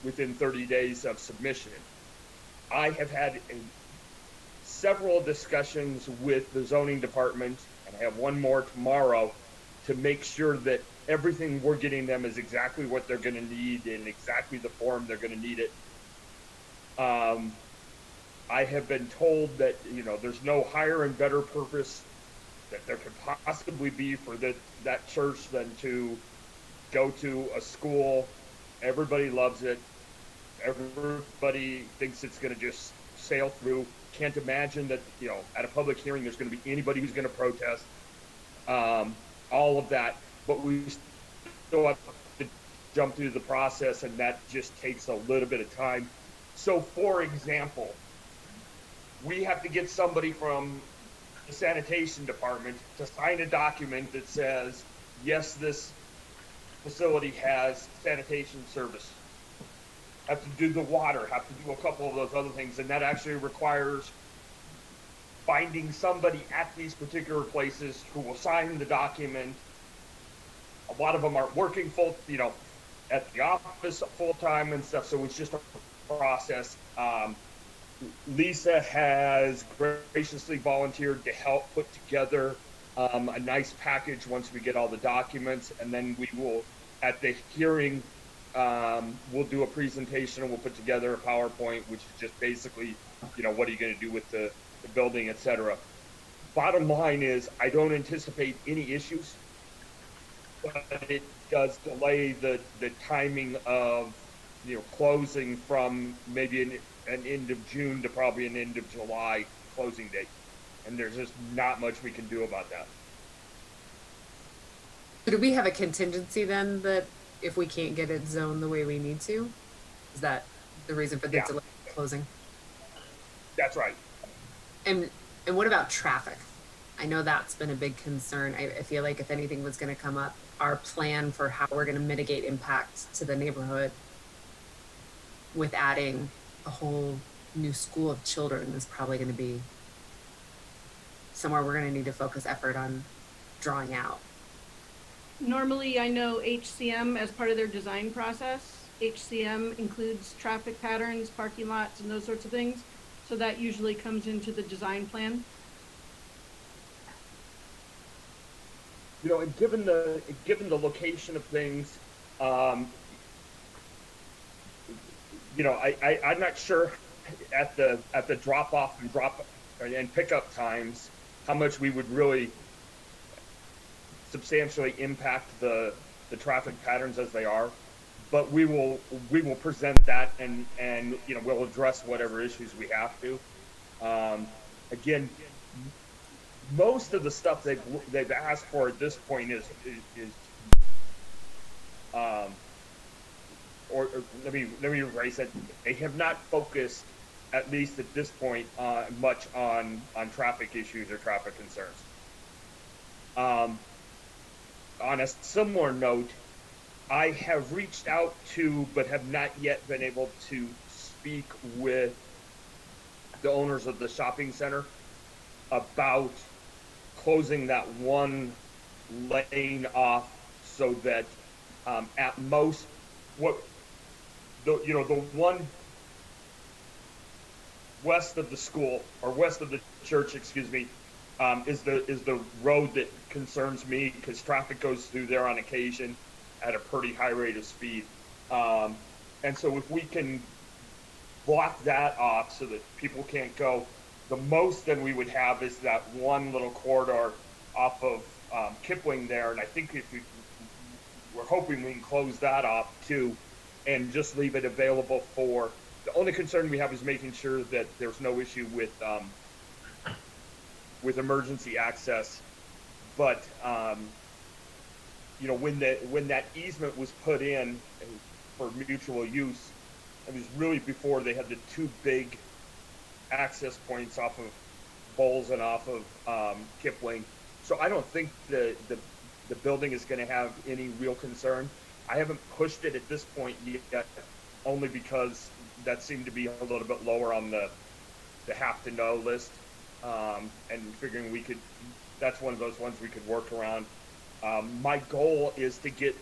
within 30 days of submission. I have had several discussions with the zoning department, and I have one more tomorrow, to make sure that everything we're getting them is exactly what they're going to need in exactly the form they're going to need it. I have been told that, there's no higher and better purpose that there could possibly be for that church than to go to a school. Everybody loves it. Everybody thinks it's going to just sail through. Can't imagine that, at a public hearing, there's going to be anybody who's going to protest. All of that, but we still have to jump through the process, and that just takes a little bit of time. So, for example, we have to get somebody from the sanitation department to sign a document that says, yes, this facility has sanitation service. Have to do the water, have to do a couple of those other things, and that actually requires finding somebody at these particular places who will sign the document. A lot of them aren't working at the office full time and stuff, so it's just a process. Lisa has graciously volunteered to help put together a nice package once we get all the documents, and then we will, at the hearing, we'll do a presentation and we'll put together a PowerPoint, which is just basically, what are you going to do with the building, etc. Bottom line is, I don't anticipate any issues, but it does delay the timing of closing from maybe an end of June to probably an end of July closing date, and there's just not much we can do about that. So do we have a contingency then that if we can't get it zoned the way we need to, is that the reason for the delay in closing? That's right. And what about traffic? I know that's been a big concern. I feel like if anything was going to come up, our plan for how we're going to mitigate impacts to the neighborhood with adding a whole new school of children is probably going to be somewhere we're going to need to focus effort on drawing out. Normally, I know HCM, as part of their design process, HCM includes traffic patterns, parking lots, and those sorts of things. So that usually comes into the design plan. And given the location of things, I'm not sure at the drop off and pickup times how much we would really substantially impact the traffic patterns as they are. but we will present that, and you know, we'll address whatever issues we have to. Again, most of the stuff they've asked for at this point is or let me rephrase that. They have not focused, at least at this point, much on traffic issues or traffic concerns. On a similar note, I have reached out to, but have not yet been able to speak with the owners of the shopping center about closing that one lane off, so that at most, the one west of the school, or west of the church, excuse me, is the road that concerns me, because traffic goes through there on occasion at a pretty high rate of speed. And so if we can block that off so that people can't go, the most then we would have is that one little corridor off of Kipling there. And I think we're hoping we can close that off too, and just leave it available for, the only concern we have is making sure that there's no issue with emergency access. But you know, when that easement was put in for mutual use, it was really before they had the two big access points off of Bowles and off of Kipling. So I don't think the building is going to have any real concern. I haven't pushed it at this point yet, only because that seemed to be a little bit lower on the have to know list, and figuring that's one of those ones we could work around. My goal is to get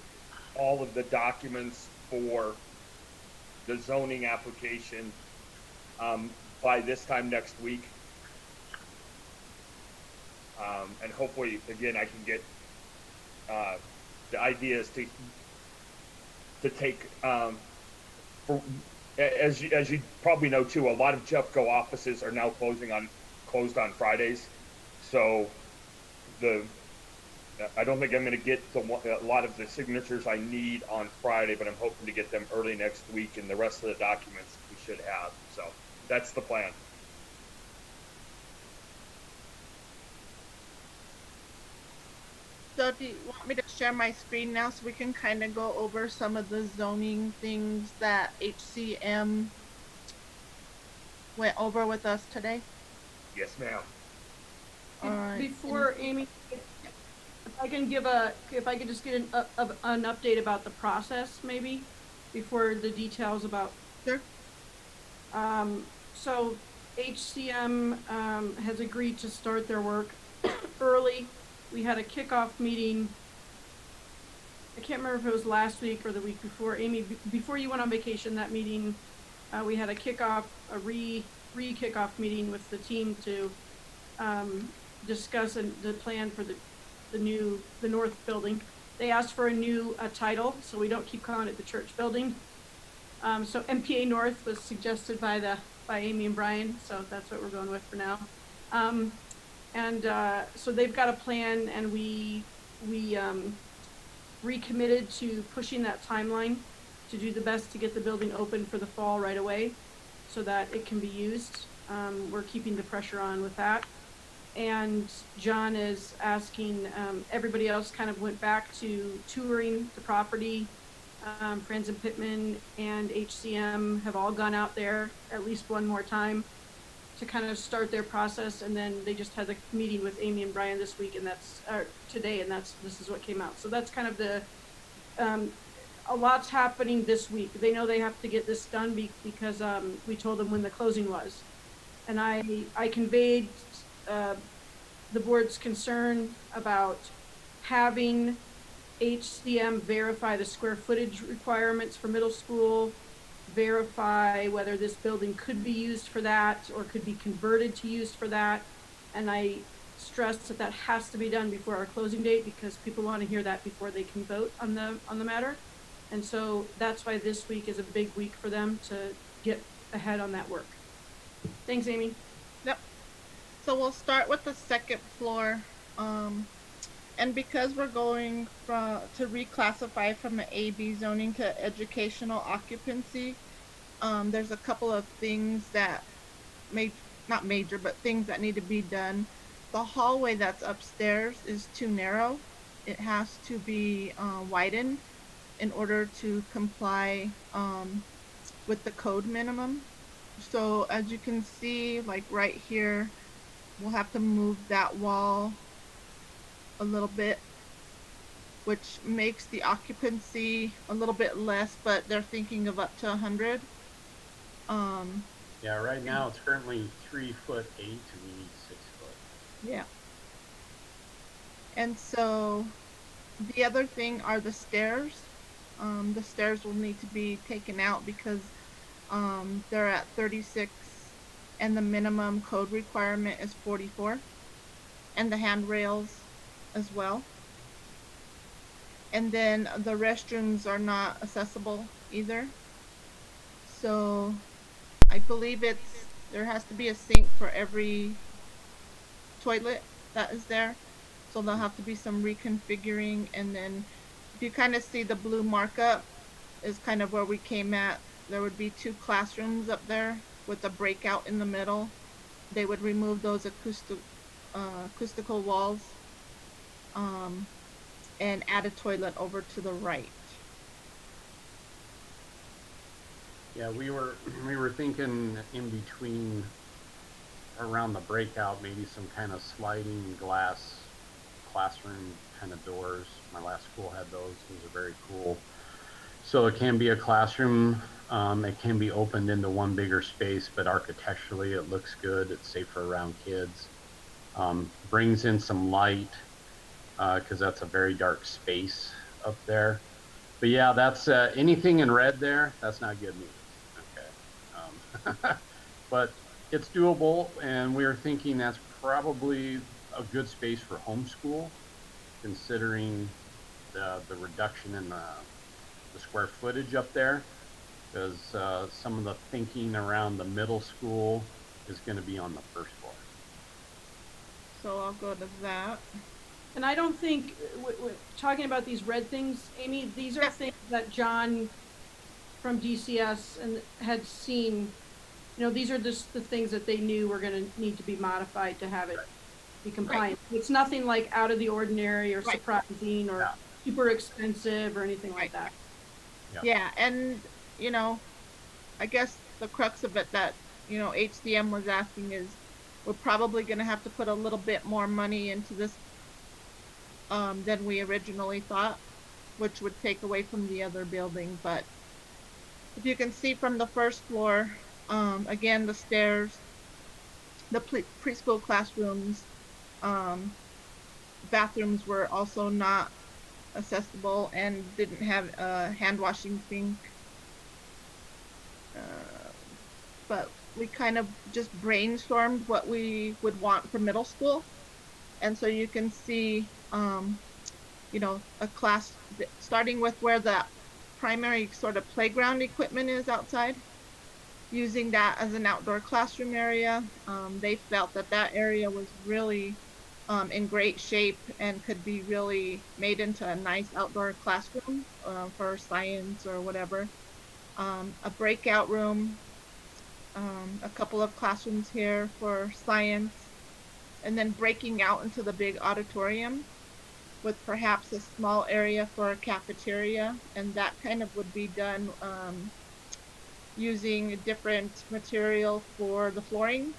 all of the documents for the zoning application by this time next week. And hopefully, again, I can get the idea is to take, as you probably know too, a lot of Jeffco offices are now closed on Fridays. So I don't think I'm going to get a lot of the signatures I need on Friday, but I'm hoping to get them early next week, and the rest of the documents we should have. So that's the plan. So do you want me to share my screen now so we can kind of go over some of the zoning things that HCM went over with us today? Yes, ma'am. All right. Before Amy, if I could just get an update about the process, maybe, before the details about. Sure. So HCM has agreed to start their work early. We had a kickoff meeting. I can't remember if it was last week or the week before. Amy, before you went on vacation, that meeting, we had a re-kickoff meeting with the team to discuss the plan for the north building. They asked for a new title, so we don't keep calling it the church building. So MPA North was suggested by Amy and Brian, so that's what we're going with for now. So they've got a plan, and we recommitted to pushing that timeline to do the best to get the building open for the fall right away, so that it can be used. We're keeping the pressure on with that. And John is asking, everybody else kind of went back to touring the property. Franz and Pittman and HCM have all gone out there at least one more time to kind of start their process, and then they just had the meeting with Amy and Brian this week, and today, and this is what came out. So that's kind of a lot's happening this week. They know they have to get this done because we told them when the closing was, and I conveyed the board's concern about having HCM verify the square footage requirements for middle school, verify whether this building could be used for that or could be converted to used for that. And I stress that has to be done before our closing date, because people want to hear that before they can vote on the matter. And so that's why this week is a big week for them to get ahead on that work. Thanks, Amy. Yep. So we'll start with the second floor. And because we're going to reclassify from an AB zoning to educational occupancy, there's a couple of things that not major, but things that need to be done. The hallway that's upstairs is too narrow. It has to be widened in order to comply with the code minimum. So as you can see, like right here, we'll have to move that wall a little bit, which makes the occupancy a little bit less, but they're thinking of up to 100. Yeah, right now it's currently 3'8", and we need 6 foot. Yeah. And so the other thing are the stairs. The stairs will need to be taken out because they're at 36 and the minimum code requirement is 44, and the handrails as well. And then the restrooms are not accessible either. So I believe there has to be a sink for every toilet that is there. So there'll have to be some reconfiguring. And then if you kind of see the blue markup is kind of where we came at. There would be 2 classrooms up there with a breakout in the middle. They would remove those acoustical walls and add a toilet over to the right. Yeah, we were thinking in between around the breakout, maybe some kind of sliding glass classroom kind of doors. My last school had those. Those are very cool. So it can be a classroom. It can be opened into one bigger space, but architecturally it looks good. It's safer around kids. Brings in some light because that's a very dark space up there. But yeah, that's anything in red there. That's not good news. Okay, but it's doable, and we were thinking that's probably a good space for homeschool, considering the reduction in the square footage up there, because some of the thinking around the middle school is going to be on the first floor. So I'll go to that. And I don't think, talking about these red things, Amy, these are things that John from DCS and had seen. You know, these are just the things that they knew were going to need to be modified to have it be compliant. Right. It's nothing like out of the ordinary or surprising or super expensive or anything like that. Yeah, and, you know, I guess the crux of it that, you know, HDM was asking is we're probably going to have to put a little bit more money into this than we originally thought, which would take away from the other building. But if you can see from the first floor, again, the stairs, the preschool classrooms, bathrooms were also not accessible and didn't have a hand washing sink. But we kind of just brainstormed what we would want for middle school. And so you can see, you know, a class starting with where the primary sort of playground equipment is outside, using that as an outdoor classroom area. They felt that that area was really in great shape and could be really made into a nice outdoor classroom for science or whatever. A breakout room, a couple of classrooms here for science, and then breaking out into the big auditorium with perhaps a small area for a cafeteria, and that kind of would be done using a different material for the flooring.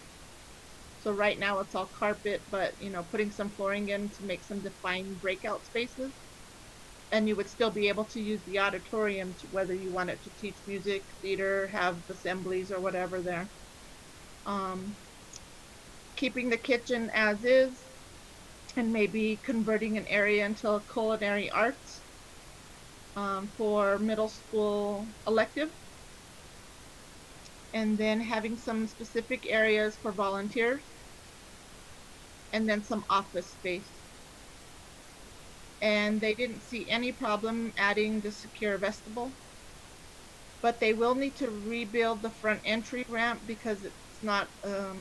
So right now it's all carpet, but you know, putting some flooring in to make some defined breakout spaces. And you would still be able to use the auditorium to, whether you wanted to teach music, theater, have assemblies or whatever there. Keeping the kitchen as is, and maybe converting an area into a culinary arts for middle school elective. And then having some specific areas for volunteers, and then some office space. And they didn't see any problem adding the secure vestibule, but they will need to rebuild the front entry ramp because it's not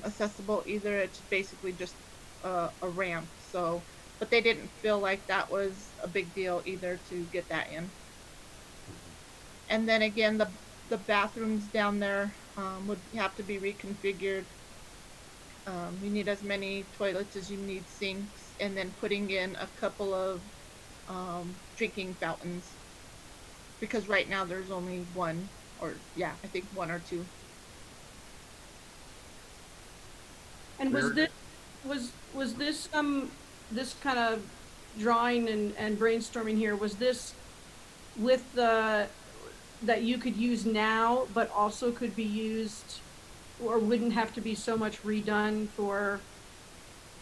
accessible either. It's basically just a ramp. So but they didn't feel like that was a big deal either to get that in. And then again, the bathrooms down there would have to be reconfigured. You need as many toilets as you need sinks, and then putting in a couple of drinking fountains, because right now there's only one, or yeah, I think one or two. And was this this kind of drawing and brainstorming here, was this with the that you could use now but also could be used or wouldn't have to be so much redone for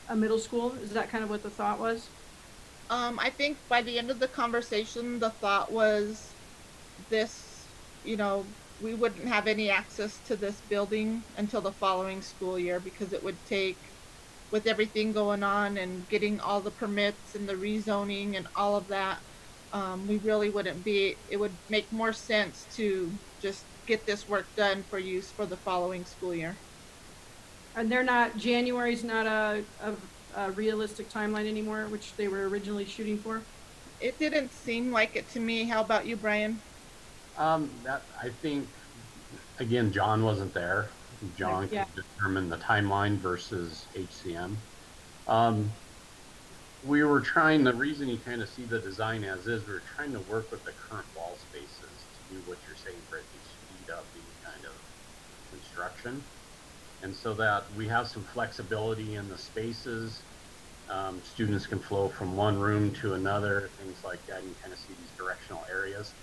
a middle school? Is that kind of what the thought was? I think by the end of the conversation, the thought was this, you know, we wouldn't have any access to this building until the following school year, because it would take, with everything going on and getting all the permits and the rezoning and all of that, we really wouldn't be, it would make more sense to just get this work done for use for the following school year. And they're not, January's not a realistic timeline anymore, which they were originally shooting for? It didn't seem like it to me. How about you, Brian? That I think, again, John wasn't there. John Yeah. could determine the timeline versus HCM. We were trying, the reason you kind of see the design as is, we were trying to work with the current wall spaces to do what you're saying, Brittany, speed up any kind of construction. And so that we have some flexibility in the spaces. Students can flow from one room to another, things like that. You kind of see these directional areas.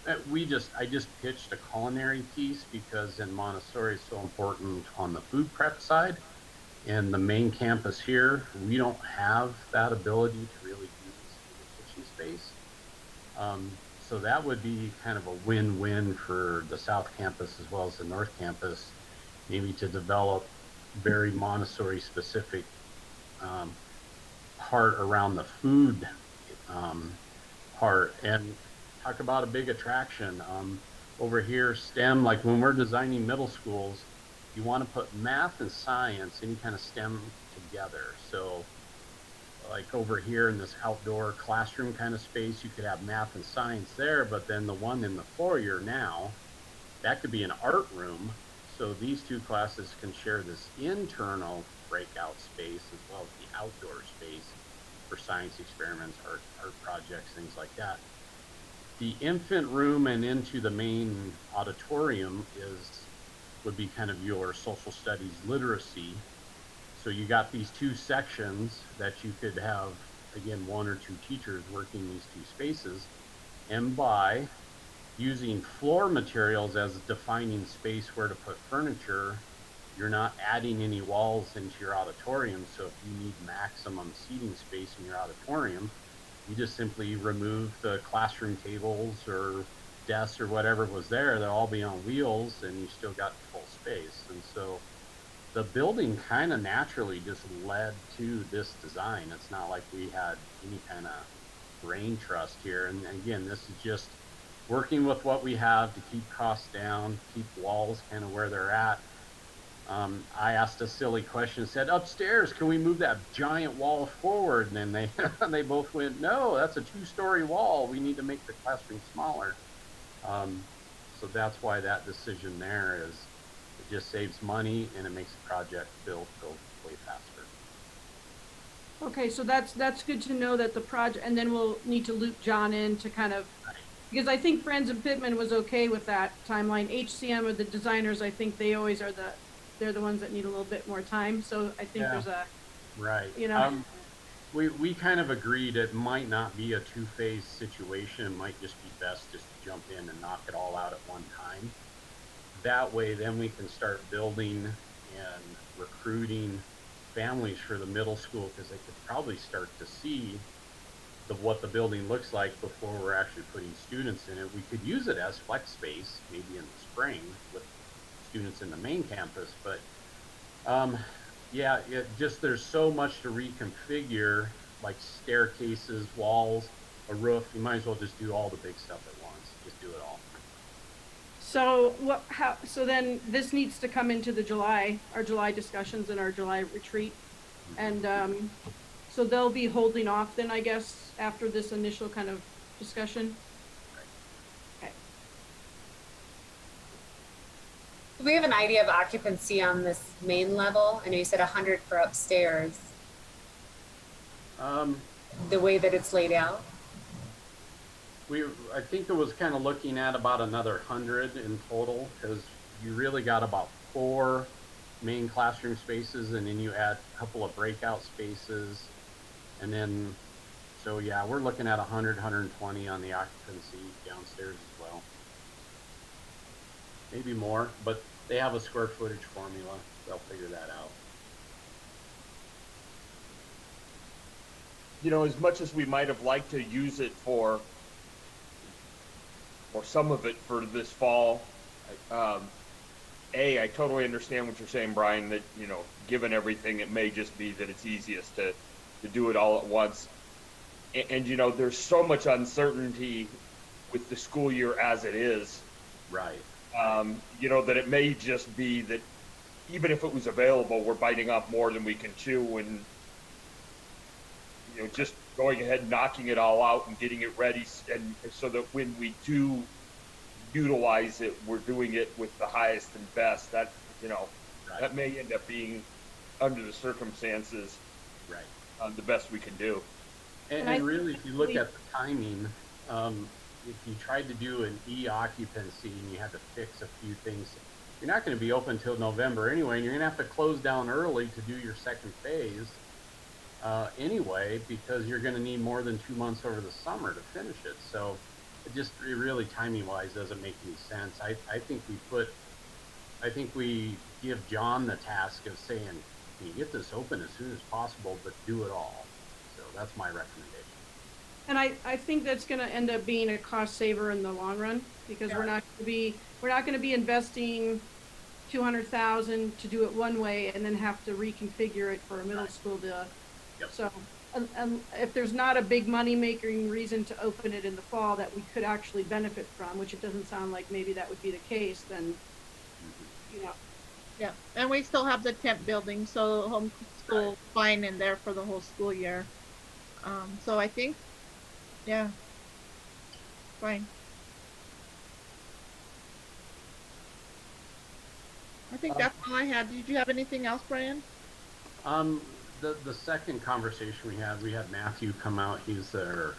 I just pitched a culinary piece because in Montessori it's so important on the food prep side. In the main campus here, we don't have that ability to really use the kitchen space. So that would be kind of a win-win for the South Campus as well as the North Campus, maybe to develop very Montessori specific part around the food part, and talk about a big attraction. Over here, STEM, like when we're designing middle schools, you want to put math and science, any kind of STEM together. So like over here in this outdoor classroom kind of space, you could have math and science there, but then the one in the foyer now, that could be an art room. So these two classes can share this internal breakout space as well as the outdoor space for science experiments, art projects, things like that. The infant room and into the main auditorium would be kind of your social studies literacy. So you got these two sections that you could have, again, one or two teachers working these two spaces. And by using floor materials as a defining space where to put furniture, you're not adding any walls into your auditorium. So if you need maximum seating space in your auditorium, you just simply remove the classroom tables or desks or whatever was there. They'll all be on wheels and you still got full space. And so the building kind of naturally just led to this design. It's not like we had any kind of brain trust here. And again, this is just working with what we have to keep costs down, keep walls kind of where they're at. I asked a silly question, said, upstairs, can we move that giant wall forward? And then they both went, no, that's a 2-story wall. We need to make the classroom smaller. So that's why that decision there is, it just saves money and it makes the project go way faster. Okay, so that's good to know that the project, and then we'll need to loop John in to kind of, because I think Friends and Pittman was okay with that timeline. HCM or the designers, I think they always are they're the ones that need a little bit more time. So I think there's a, right. You know, we kind of agreed it might not be a 2-phase situation. It might just be best just to jump in and knock it all out at one time. That way, then we can start building and recruiting families for the middle school, because they could probably start to see what the building looks like before we're actually putting students in it. We could use it as flex space, maybe in the spring with students in the main campus, but yeah, there's so much to reconfigure, like staircases, walls, a roof. You might as well just do all the big stuff at once. Just do it all. so so then this needs to come into our July discussions and our July retreat. And So they'll be holding off then, I guess, after this initial kind of discussion? Okay. Do we have an idea of occupancy on this main level? I know you said 100 for upstairs, Um, the way that it's laid out. I think it was kind of looking at about another 100 in total, because you really got about 4 main classroom spaces, and then you add a couple of breakout spaces, and then, so yeah, we're looking at 100, 120 on the occupancy downstairs as well. Maybe more, but they have a square footage formula. They'll figure that out. You know, as much as we might have liked to use it for, or some of it for this fall, I totally understand what you're saying, Brian, that, you know, given everything, it may just be that it's easiest to do it all at once. And, you know, there's so much uncertainty with the school year as it is. Right. You know, that it may just be that even if it was available, we're biting off more than we can chew, and, you know, just going ahead, knocking it all out and getting it ready, and so that when we do utilize it, we're doing it with the highest and best. That, you know, Right. that may end up being, under the circumstances, Right. the best we can do. And really, if you look at the timing, if you tried to do an e-occupancy and you had to fix a few things, you're not going to be open until November anyway, and you're going to have to close down early to do your second phase anyway, because you're going to need more than 2 months over the summer to finish it. So it really timing-wise doesn't make any sense. I think we give John the task of saying, can you get this open as soon as possible, but do it all. So that's my recommendation. And I think that's going to end up being a cost saver in the long run, because we're not going to be investing 200,000 to do it one way and then have to reconfigure it for a middle school to. Yep. So, and if there's not a big money making reason to open it in the fall that we could actually benefit from, which it doesn't sound like maybe that would be the case, then, you know. Yeah, and we still have the temp building, so homeschool fine in there for the whole school year. So I think, yeah, fine. I think that's all I had. Did you have anything else, Brian? The second conversation we had Matthew come out. He's their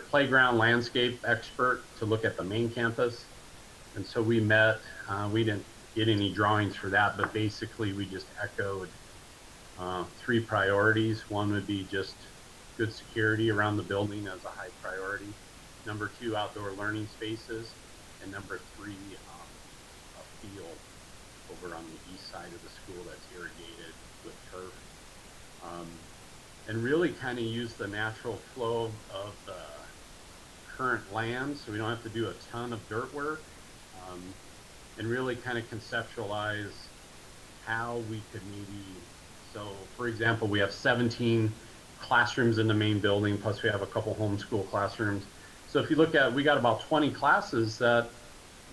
playground landscape expert to look at the main campus. And so we met. We didn't get any drawings for that, but basically we just echoed 3 priorities. One would be just good security around the building as a high priority. Number 2, outdoor learning spaces. And number 3, a field over on the east side of the school that's irrigated with turf. And really kind of use the natural flow of the current land, so we don't have to do a ton of dirt work. And really kind of conceptualize how we could maybe, so for example, we have 17 classrooms in the main building, plus we have a couple homeschool classrooms. So if you look at, we got about 20 classes that,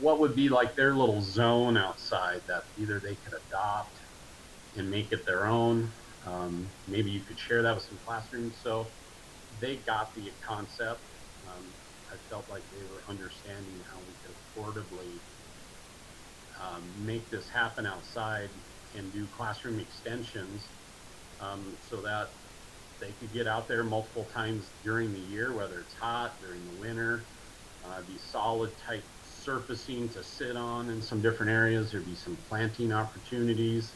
what would be like their little zone outside that either they could adopt and make it their own. Maybe you could share that with some classrooms. So they got the concept. I felt like they were understanding how we could affordably make this happen outside and do classroom extensions, so that they could get out there multiple times during the year, whether it's hot, during the winter, be solid type surfacing to sit on in some different areas. There'd be some planting opportunities,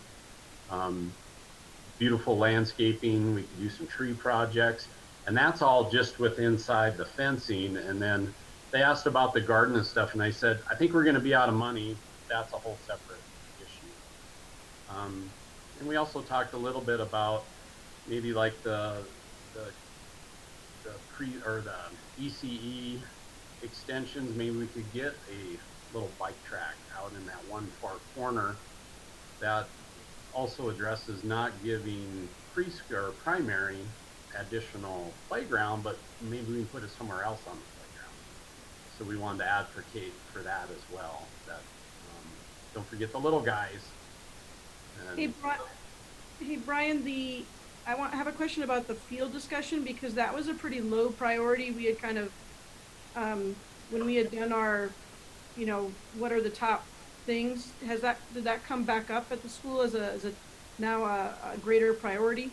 beautiful landscaping. We could do some tree projects, and that's all just with inside the fencing. And then they asked about the garden and stuff, and I said, I think we're going to be out of money. That's a whole separate issue. And we also talked a little bit about maybe like the ECE extensions. Maybe we could get a little bike track out in that one far corner that also addresses not giving preschool or primary additional playground, but maybe we can put it somewhere else on the playground. So we wanted to advocate for that as well. That don't forget the little guys. And Hey, Brian, have a question about the field discussion, because that was a pretty low priority. We had kind of, when we had done our, what are the top things, did that come back up at the school as a now a greater priority?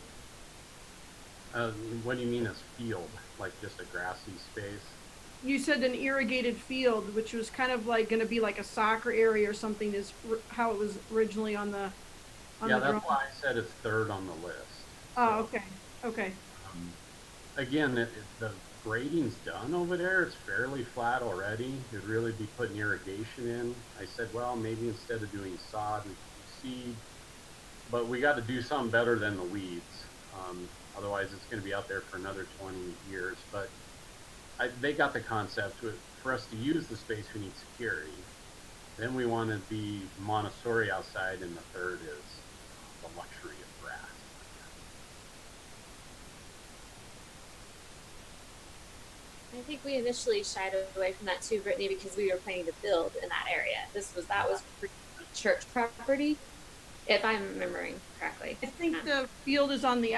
What do you mean as field? Like just a grassy space? You said an irrigated field, which was kind of like going to be like a soccer area or something, is how it was originally on the Yeah, that's drawing. why I said it's third on the list. Oh, okay, okay. Again, the grading's done over there. It's fairly flat already. You'd really be putting irrigation in. I said, well, maybe instead of doing sod, we could do seed. But we got to do something better than the weeds. Otherwise, it's going to be out there for another 20 years. But they got the concept. For us to use the space, we need security. Then we want to be Montessori outside, and the third is the luxury of grass. I think we initially shied away from that too, Brittany, because we were planning to build in that area. That was church property, if I'm remembering correctly. I think the field is on the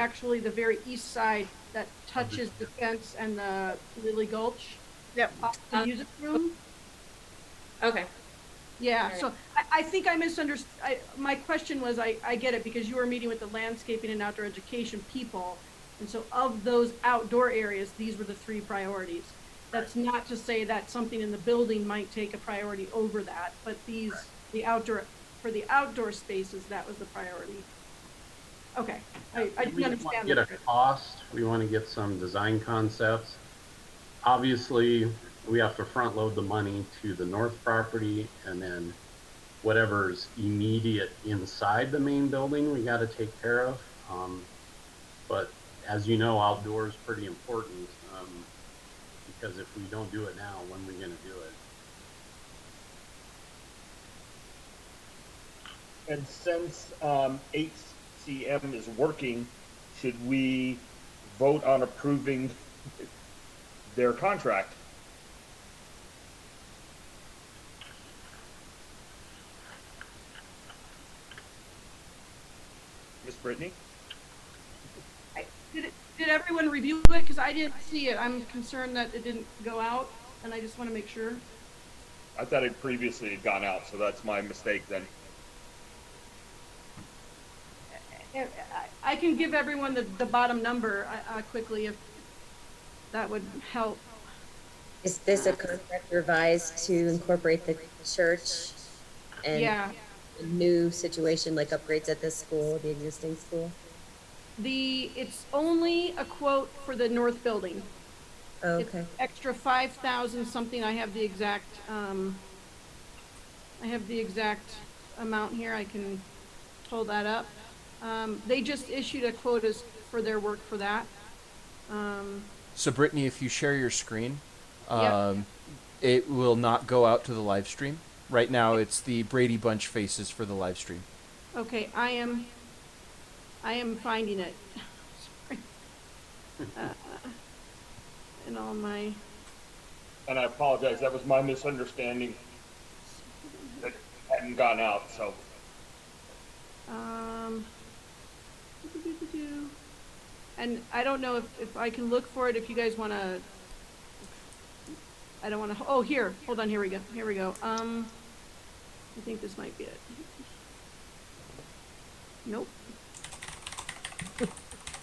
very east side that touches the fence and the Lily Gulch. Yep. Off the music room. Okay. Yeah, Right. so I think I misunderstood. My question was, I get it, because you were meeting with the landscaping and outdoor education people. And so of those outdoor areas, these were the 3 priorities. That's not to say that something in the building might take a priority over that, but for the outdoor spaces, that was the priority. Okay, I didn't understand. We want to get a cost. We want to get some design concepts. Obviously, we have to front load the money to the north property, and then whatever's immediate inside the main building, we got to take care of. But as you know, outdoor is pretty important, because if we don't do it now, when are we going to do it? And since HCM is working, should we vote on approving their contract? Miss Brittany? Did everyone review it? Because I didn't see it. I'm concerned that it didn't go out, and I just want to make sure. I thought it previously had gone out, so that's my mistake then. I can give everyone the bottom number quickly if that would help. Is this a contract revised to incorporate the church and Yeah. a new situation like upgrades at this school, the existing school? It's only a quote for the north building. Oh, It's okay. extra 5,000 something. I have the exact amount here. I can pull that up. They just issued a quote for their work for that. So Brittany, if you share your screen, Yep. it will not go out to the live stream. Right now, it's the Brady Bunch faces for the live stream. Okay, I am finding it. Sorry. In all my. And I apologize, that was my misunderstanding. It hadn't gone out, so. And I don't know if I can look for it, if you guys want to. I don't want to. Oh, here. Hold on. Here we go. Here we go. I think this might be it. Nope.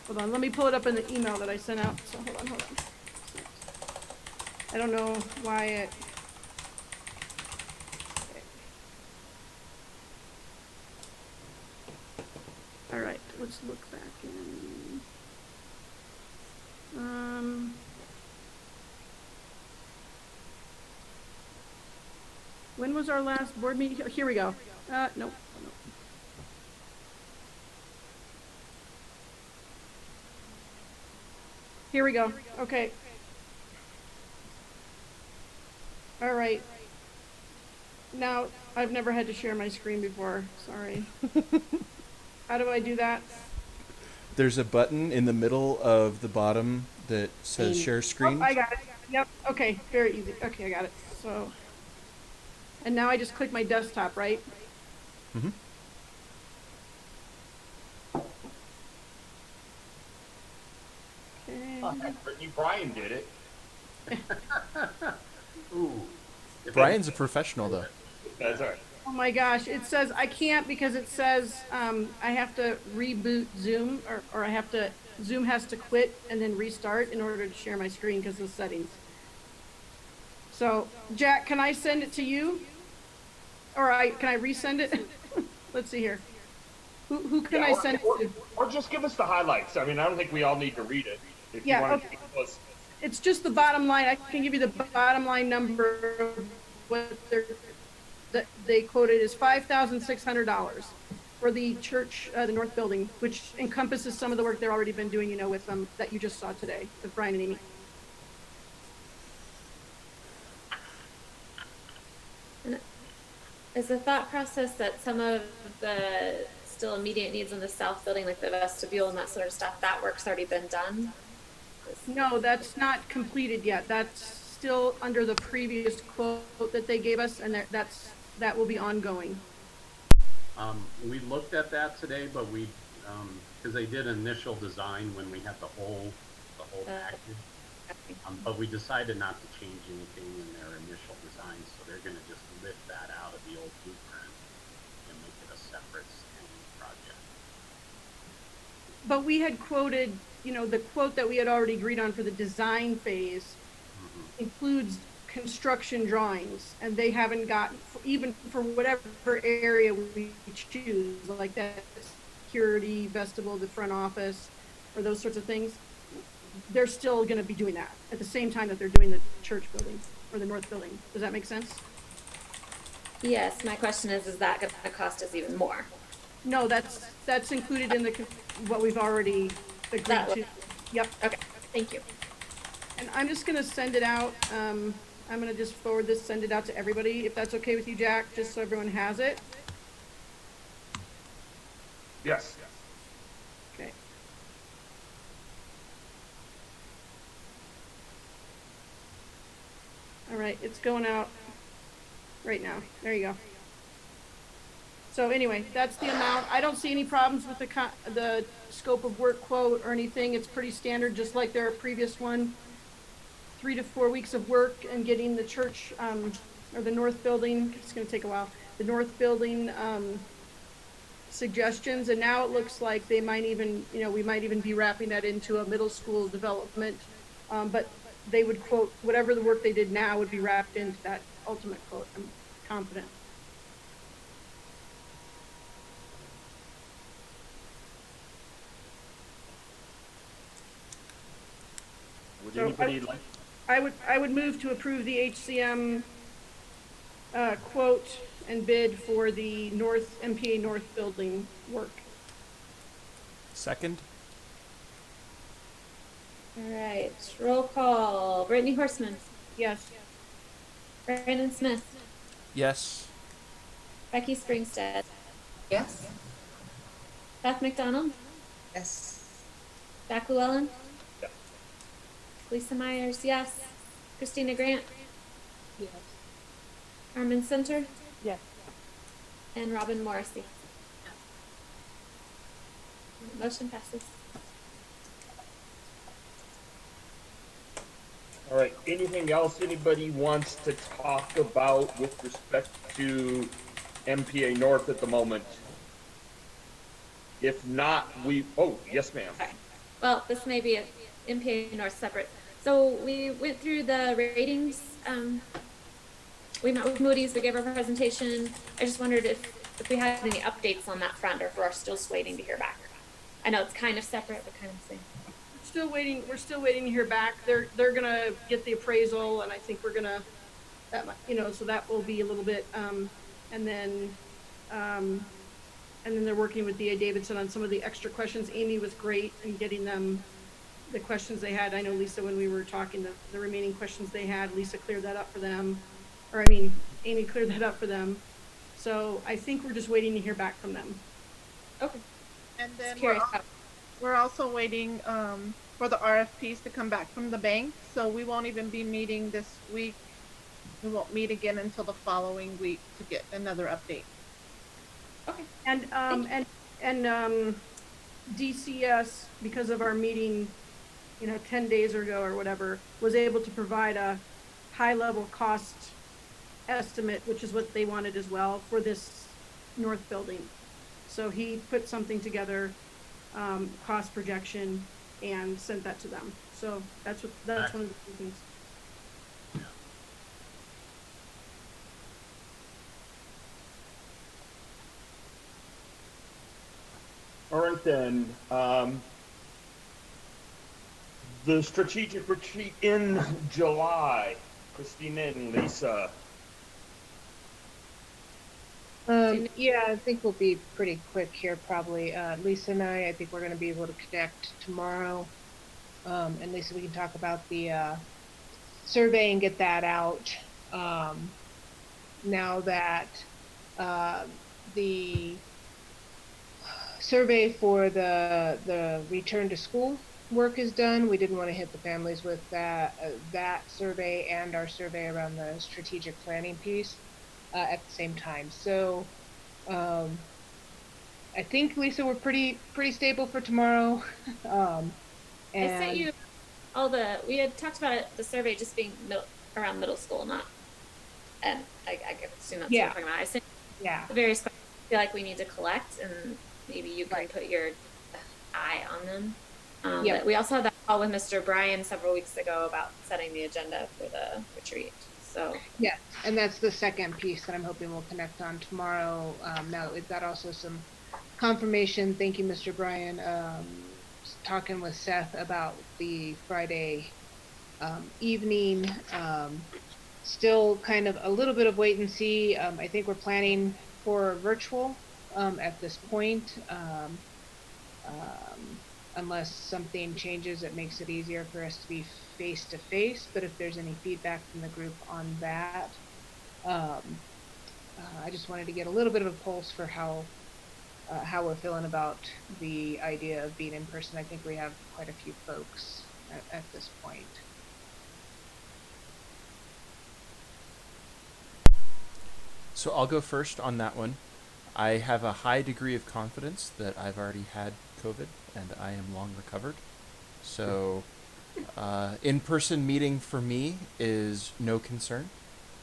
Hold on. Let me pull it up in the email that I sent out. So hold on. I don't know why it. Okay. All right. Let's look back in. When was our last board meeting? Here we go. Nope. Here we go. Okay. All right. Now, I've never had to share my screen before. Sorry. How do I do that? There's a button in the middle of the bottom that says share screen. Oh, I got it. Yep. Okay. Very easy. Okay, I got it. So, and now I just click my desktop, right? Mm-hmm. Brittany, Brian did it. Ooh. If Brian's a professional, though. That's all right. Oh my gosh, it says I can't because it says I have to reboot Zoom or I have to, Zoom has to quit and then restart in order to share my screen because of the settings. So, Jack, can I send it to you? Or can I resend it? Let's see here. Who can I send it to? Or just give us the highlights. I mean, I don't think we all need to read it. If Yeah, you want okay. to us. It's just the bottom line. I can give you the bottom line number of what they quoted is $5,600 for the church, the North Building, which encompasses some of the work they've already been doing, with them that you just saw today with Brian and Amy. Is the thought process that some of the still immediate needs in the South Building, like the vestibule and that sort of stuff, that work's already been done? No, that's not completed yet. That's still under the previous quote that they gave us, and that will be ongoing. We looked at that today, but we, because they did initial design when we had the whole package. But we decided not to change anything in their initial design, so they're gonna just lift that out of the old blueprint and make it a separate standing project. But we had quoted, the quote that we had already agreed on for the design phase includes construction drawings, and they haven't gotten, even for whatever area we choose, like that security, vestibule, the front office, or those sorts of things, they're still going to be doing that at the same time that they're doing the church building or the North Building. Does that make sense? Yes, my question is that going to cost us even more? No, that's included in what we've already agreed to. Yep. Okay, thank you. And I'm just going to send it out. I'm going to just forward this, send it out to everybody, if that's okay with you, Jack, just so everyone has it. Yes. Okay. All right, it's going out right now. There you go. So anyway, that's the amount. I don't see any problems with the scope of work quote or anything. It's pretty standard, just like their previous one. 3 to 4 weeks of work and getting the church, or the North Building, it's gonna take a while, the North Building, suggestions, and now it looks like they might even, we might even be wrapping that into a middle school development, but they would quote, whatever the work they did now would be wrapped into that ultimate quote, I'm confident. Would So anybody like? I would move to approve the HCM quote and bid for the MPA North Building work. Second? All right, roll call. Brittany Horseman, Yes. Brandon Smith, Yes. Becky Springstead, Yes. Beth McDonald, Yes. Jack Llewellyn, Yeah. Lisa Myers, yes. Christina Grant, Yes. Armin Center, Yes. and Robin Morrissey. Motion passes. All right. Anything else anybody wants to talk about with respect to MPA North at the moment? If not, oh, yes, ma'am. Okay. Well, this may be a MPA North separate. So we went through the ratings. We met with Moody's. We gave our presentation. I just wondered if we had any updates on that front, or if we're still just waiting to hear back. I know it's kind of separate, but kind of the same. We're still waiting to hear back. They're gonna get the appraisal, and I think we're gonna, so that will be a little bit, and then they're working with DA Davidson on some of the extra questions. Amy was great in getting them the questions they had. I know Lisa, when we were talking, the remaining questions they had, Lisa cleared that up for them, Amy cleared that up for them. So I think we're just waiting to hear back from them. Okay. And then Just curious. we're also waiting for the RFPs to come back from the bank. So we won't even be meeting this week. We won't meet again until the following week to get another update. Okay. And DCS, because of our meeting 10 days ago or whatever, was able to provide a high level cost estimate, which is what they wanted as well for this north building. So he put something together, cost projection, and sent that to them. So that's one of the things. All right then. The strategic retreat in July. Christina and Lisa. Yeah, I think we'll be pretty quick here probably. Lisa and I think we're going to be able to connect tomorrow. And Lisa, we can talk about the survey and get that out. Now that the survey for the return to school work is done, we didn't want to hit the families with that survey and our survey around the strategic planning piece at the same time. So I think, Lisa, we're pretty stable for tomorrow. And I sent you we had talked about the survey just being around middle school, not, and I assume that's what you're talking about. I sent the various questions I feel like we need to collect, and maybe you can put your eye on them. But we also had that call with Mr. Bryan several weeks ago about setting the agenda for the retreat. So yeah, and that's the second piece that I'm hoping we'll connect on tomorrow. Now that we've got also some confirmation. Thank you, Mr. Bryan. Talking with Seth about the Friday evening. Still kind of a little bit of wait and see. I think we're planning for virtual at this point. Unless something changes that makes it easier for us to be face to face, but if there's any feedback from the group on that, I just wanted to get a little bit of a pulse for how we're feeling about the idea of being in person. I think we have quite a few folks at this point. So I'll go first on that one. I have a high degree of confidence that I've already had COVID and I am long recovered. So in-person meeting for me is no concern,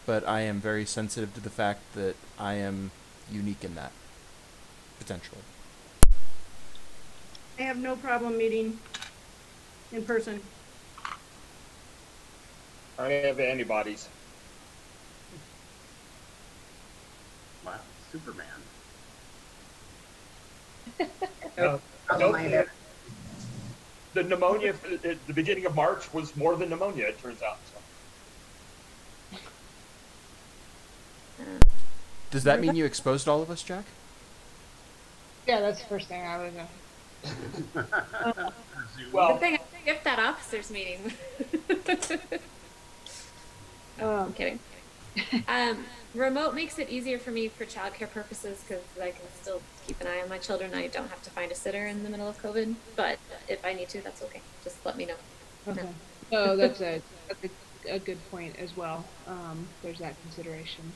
but I am very sensitive to the fact that I am unique in that, potentially. I have no problem meeting in person. I have antibodies. Wow, Superman. The pneumonia at the beginning of March was more than pneumonia, it turns out. So. Does that mean you exposed all of us, Jack? Yeah, that's the first thing I would know. Well, good thing I skipped that officers meeting. I'm kidding. Remote makes it easier for me for childcare purposes because I can still keep an eye on my children. I don't have to find a sitter in the middle of COVID, but if I need to, that's okay. Just let me know. Okay. Oh, that's a good point as well. There's that consideration.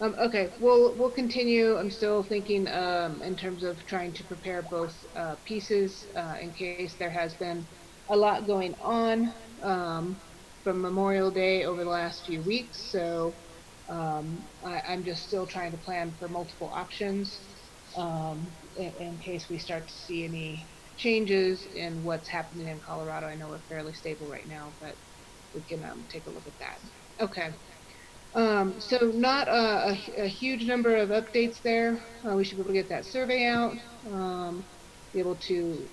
Okay, we'll continue. I'm still thinking in terms of trying to prepare both pieces in case there has been a lot going on from Memorial Day over the last few weeks. So I'm just still trying to plan for multiple options in case we start to see any changes in what's happening in Colorado. I know we're fairly stable right now, but we can take a look at that. Okay. So not a huge number of updates there. We should be able to get that survey out, be able to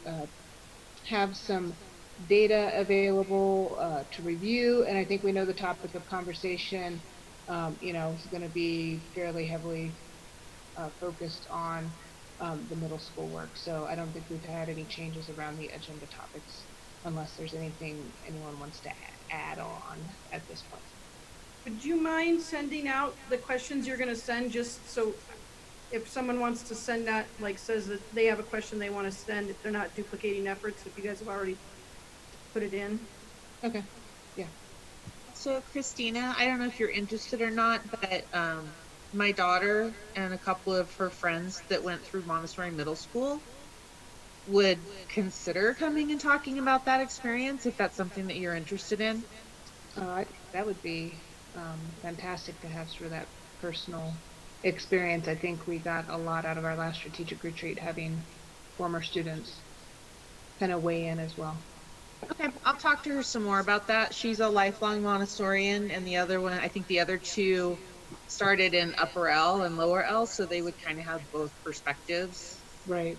have some data available to review, and I think we know the topic of conversation, is going to be fairly heavily focused on the middle school work. So I don't think we've had any changes around the agenda topics, unless there's anything anyone wants to add on at this point. Would you mind sending out the questions you're going to send, just so if someone wants to send that, like says that they have a question they want to send, if they're not duplicating efforts, if you guys have already put it in? Okay. Yeah. So Christina, I don't know if you're interested or not, but my daughter and a couple of her friends that went through Montessori middle school would consider coming and talking about that experience if that's something that you're interested in. I think that would be fantastic to have sort of that personal experience. I think we got a lot out of our last strategic retreat, having former students kind of weigh in as well. Okay, I'll talk to her some more about that. She's a lifelong Montessorian, and the other one, I think the other two started in upper L and lower L, so they would kind of have both perspectives. Right.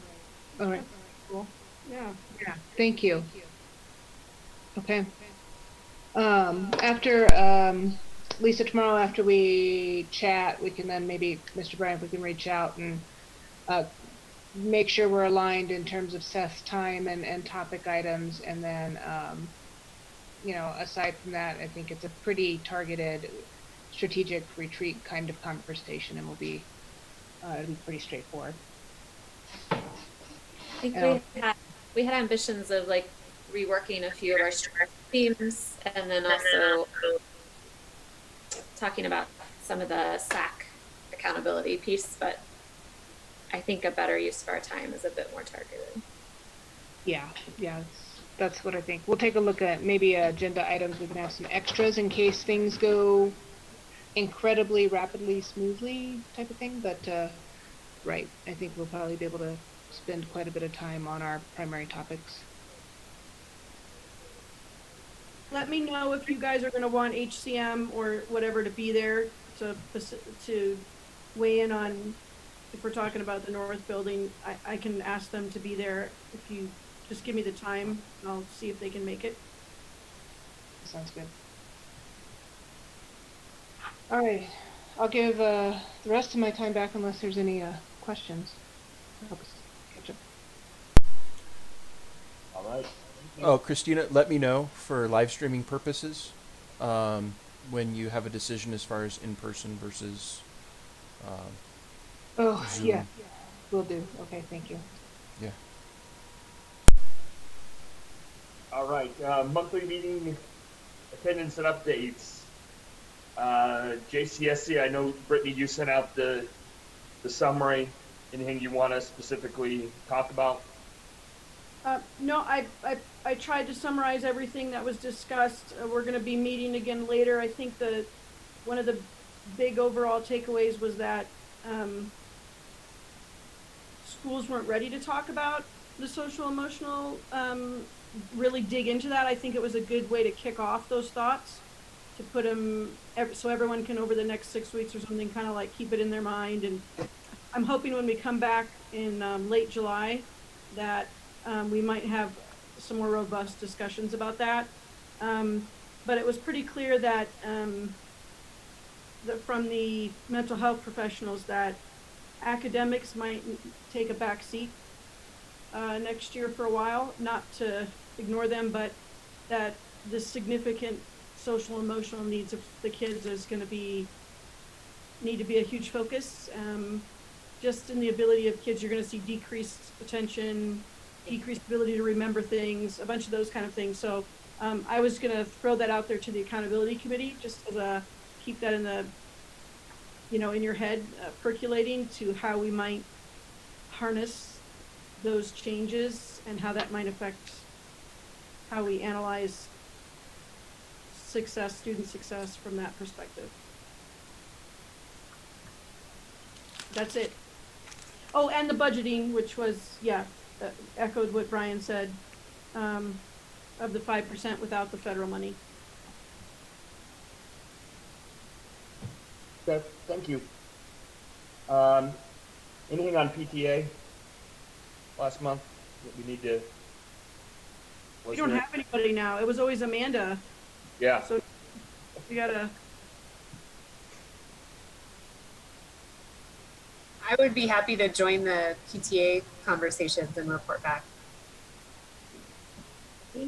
All right. Cool. Yeah. Yeah. Thank you. Okay. After Lisa, tomorrow after we chat, we can then maybe, Mr. Bryan, if we can reach out and make sure we're aligned in terms of Seth's time and topic items. And then, you know, aside from that, I think it's a pretty targeted strategic retreat kind of conversation, and it'll be pretty straightforward. I think we had ambitions of like reworking a few of our themes, and then also talking about some of the SAC accountability piece, but I think a better use of our time is a bit more targeted. Yeah, that's what I think. We'll take a look at maybe agenda items. We can have some extras in case things go incredibly rapidly, smoothly type of thing. But right, I think we'll probably be able to spend quite a bit of time on our primary topics. Let me know if you guys are going to want HCM or whatever to be there to weigh in on, if we're talking about the North Building. I can ask them to be there if you just give me the time, and I'll see if they can make it. Sounds good. All right, I'll give the rest of my time back unless there's any questions. Help us catch up. All right. Oh, Christina, let me know for live streaming purposes when you have a decision as far as in person versus. Zoom. Yeah, will do. Okay, thank you. Yeah. All right. Monthly meeting attendance and updates. JCSC. I know Brittany, you sent out the summary. Anything you want to specifically talk about? No, I tried to summarize everything that was discussed. We're going to be meeting again later. I think one of the big overall takeaways was that schools weren't ready to talk about the social emotional, really dig into that. I think it was a good way to kick off those thoughts, to put them so everyone can, over the next 6 weeks or something, kind of like keep it in their mind. And I'm hoping when we come back in late July that we might have some more robust discussions about that. But it was pretty clear that from the mental health professionals that academics might take a back seat next year for a while, not to ignore them, but that the significant social emotional needs of the kids is going to need to be a huge focus. Just in the ability of kids, you're going to see decreased attention, decreased ability to remember things, a bunch of those kind of things. So I was going to throw that out there to the accountability committee, just as keep that in the, in your head, percolating to how we might harness those changes and how that might affect how we analyze student success from that perspective. That's it. Oh, and the budgeting, which was, echoed what Brian said, of the 5% without the federal money. Okay, thank you. Anything on PTA last month that we need to? We don't have anybody now. It was always Amanda. Yeah. So we gotta. I would be happy to join the PTA conversations and report back.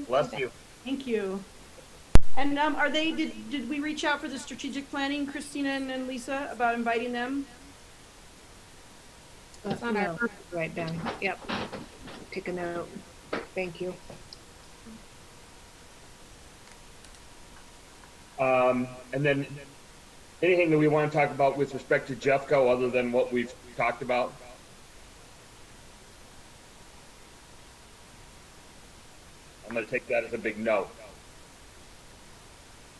Bless you. Thank you. And did we reach out for the strategic planning, Christina and Lisa, about inviting them? That's on our right down. Yep. Take a note. Thank you. And then anything that we want to talk about with respect to Jeffco other than what we've talked about? I'm gonna take that as a big no.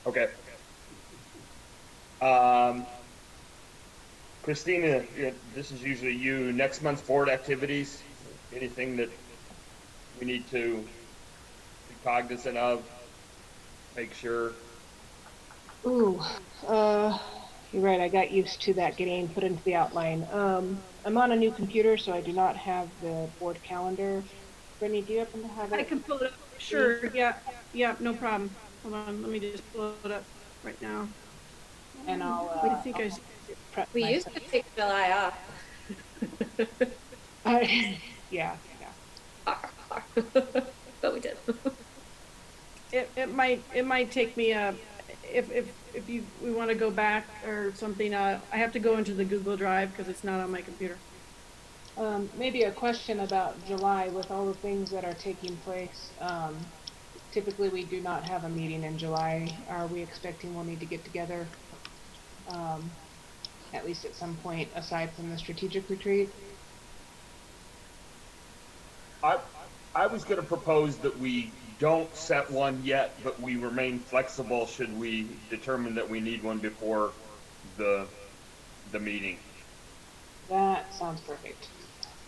Okay. Christina, this is usually you. Next month's board activities, anything that we need to be cognizant of, make sure. Ooh, you're right. I got used to that getting put into the outline. I'm on a new computer, so I do not have the board calendar. Brittany, do you happen to have it? I can pull it up. Sure. Yeah. Yeah. No problem. Hold on. Let me just pull it up right now. And I'll. I think I. Prep We used myself. to take July off. Yeah. But we did. It might take me if we want to go back or something. I have to go into the Google Drive because it's not on my computer. Maybe a question about July with all the things that are taking place. Typically, we do not have a meeting in July. Are we expecting we'll need to get together, at least at some point, aside from the strategic retreat? I was going to propose that we don't set one yet, but we remain flexible should we determine that we need one before the meeting. That sounds perfect.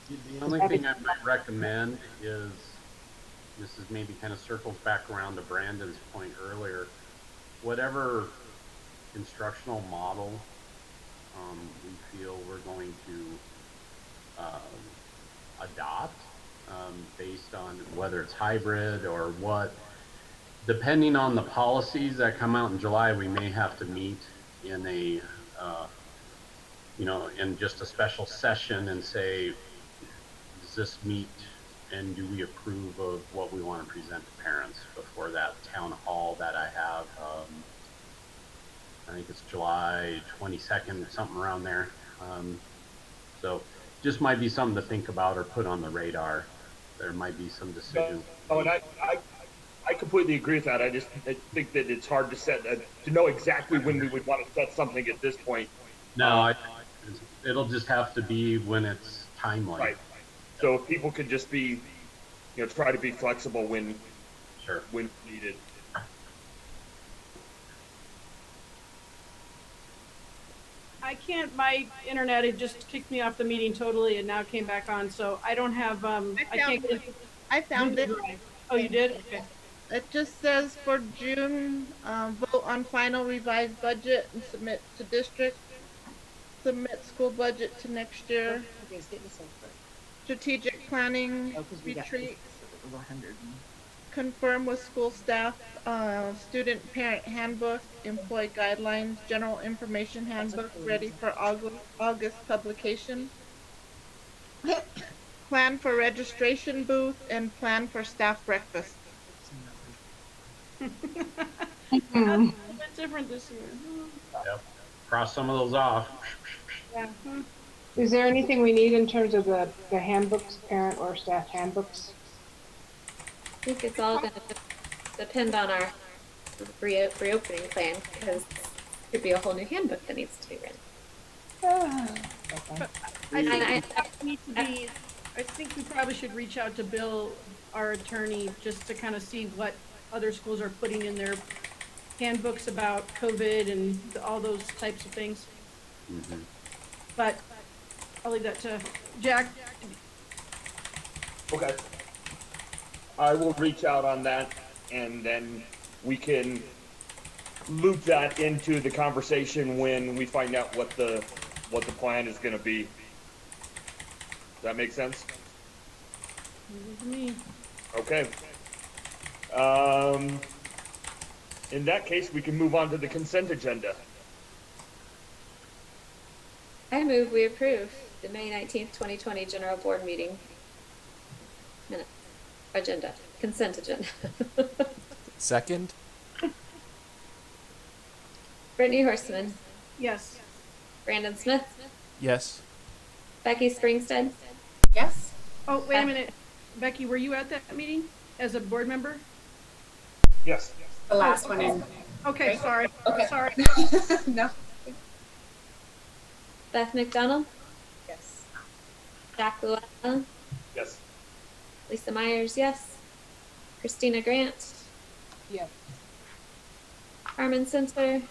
The only thing I might recommend is, this is maybe kind of circles back around to Brandon's point earlier, whatever instructional model we feel we're going to adopt, based on whether it's hybrid or what, depending on the policies that come out in July, we may have to meet in a, in just a special session and say, does this meet and do we approve of what we want to present to parents before that town hall that I have, I think it's July 22nd, something around there. So just might be something to think about or put on the radar. There might be some decisions. Oh, and I completely agree with that. I think that it's hard to set, to know exactly when we would want to set something at this point. No, it'll just have to be when it's timely. Right. So if people could just be, try to be flexible when needed. I can't. My internet had just kicked me off the meeting totally, and now it came back on. So I don't have. I found it. Oh, you did? Okay. It just says for June, vote on final revised budget and submit to district. Submit school budget to next year. Strategic planning retreat. Confirm with school staff, student parent handbook, employee guidelines, general information handbook ready for August publication. Plan for registration booth and plan for staff breakfast. That's different this year. Yep. Cross some of those off. Yeah. Is there anything we need in terms of the handbooks, parent or staff handbooks? I think it's all going to depend on our reopening plan, because it could be a whole new handbook that needs to be written. I think we probably should reach out to Bill, our attorney, just to kind of see what other schools are putting in their handbooks about COVID and all those types of things. Mm-hmm. But I'll leave that to Jack. Okay. I will reach out on that, and then we can loop that into the conversation when we find out what the plan is going to be. Does that make sense? Okay. In that case, we can move on to the consent agenda. I move we approve the May 19th, 2020 General Board Meeting minute agenda, consent agenda. Second? Brittany Horseman, Yes. Brandon Smith, Yes. Becky Springstead, Yes? Oh, wait a minute. Becky, were you at that meeting as a board member? Yes. The last one in. Okay, sorry. Okay. Sorry. No. Beth McDonald, Yes. Jack Llewellyn, Yes. Lisa Myers, yes. Christina Grant, Yes. Carmen Center, I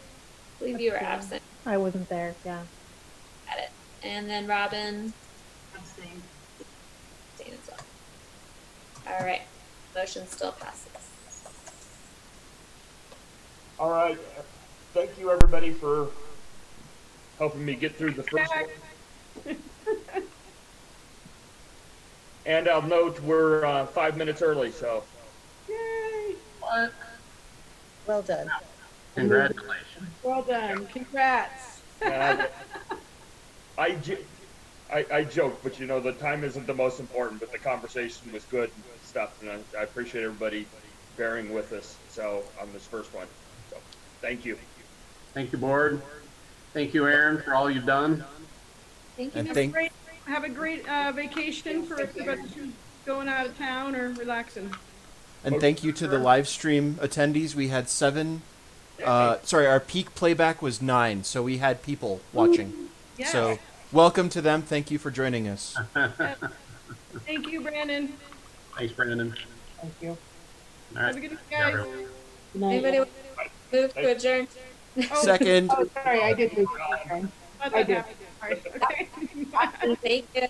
believe you were absent. I wasn't there, yeah. Got it. And then Robin, Abstain. abstain as well. All right, motion still passes. All right. Thank you, everybody, for helping me get through the first one. And I'll note we're 5 minutes early, so. Yay! What? Well done. Congratulations. Well done. Congrats. I joke, but you know, the time isn't the most important, but the conversation was good and stuff, and I appreciate everybody bearing with us, so, on this first one. So, thank you. Thank you, board. Thank you, Aaron, for all you've done. Thank you, And Ms. thank Have a great vacation for everybody who's going out of town or relaxing. and thank you to the live stream attendees. We had 7. Sorry, our peak playback was 9, so we had people watching. Yes. So welcome to them. Thank you for joining us. Thank you, Brandon. Thanks, Brandon. Thank you. All Have right. a good night, guys. Good night. Anybody want to move to adjourn? Oh, Second. Oh, sorry, I did lose my turn. let I that did. happen. All right. Okay. Thank you.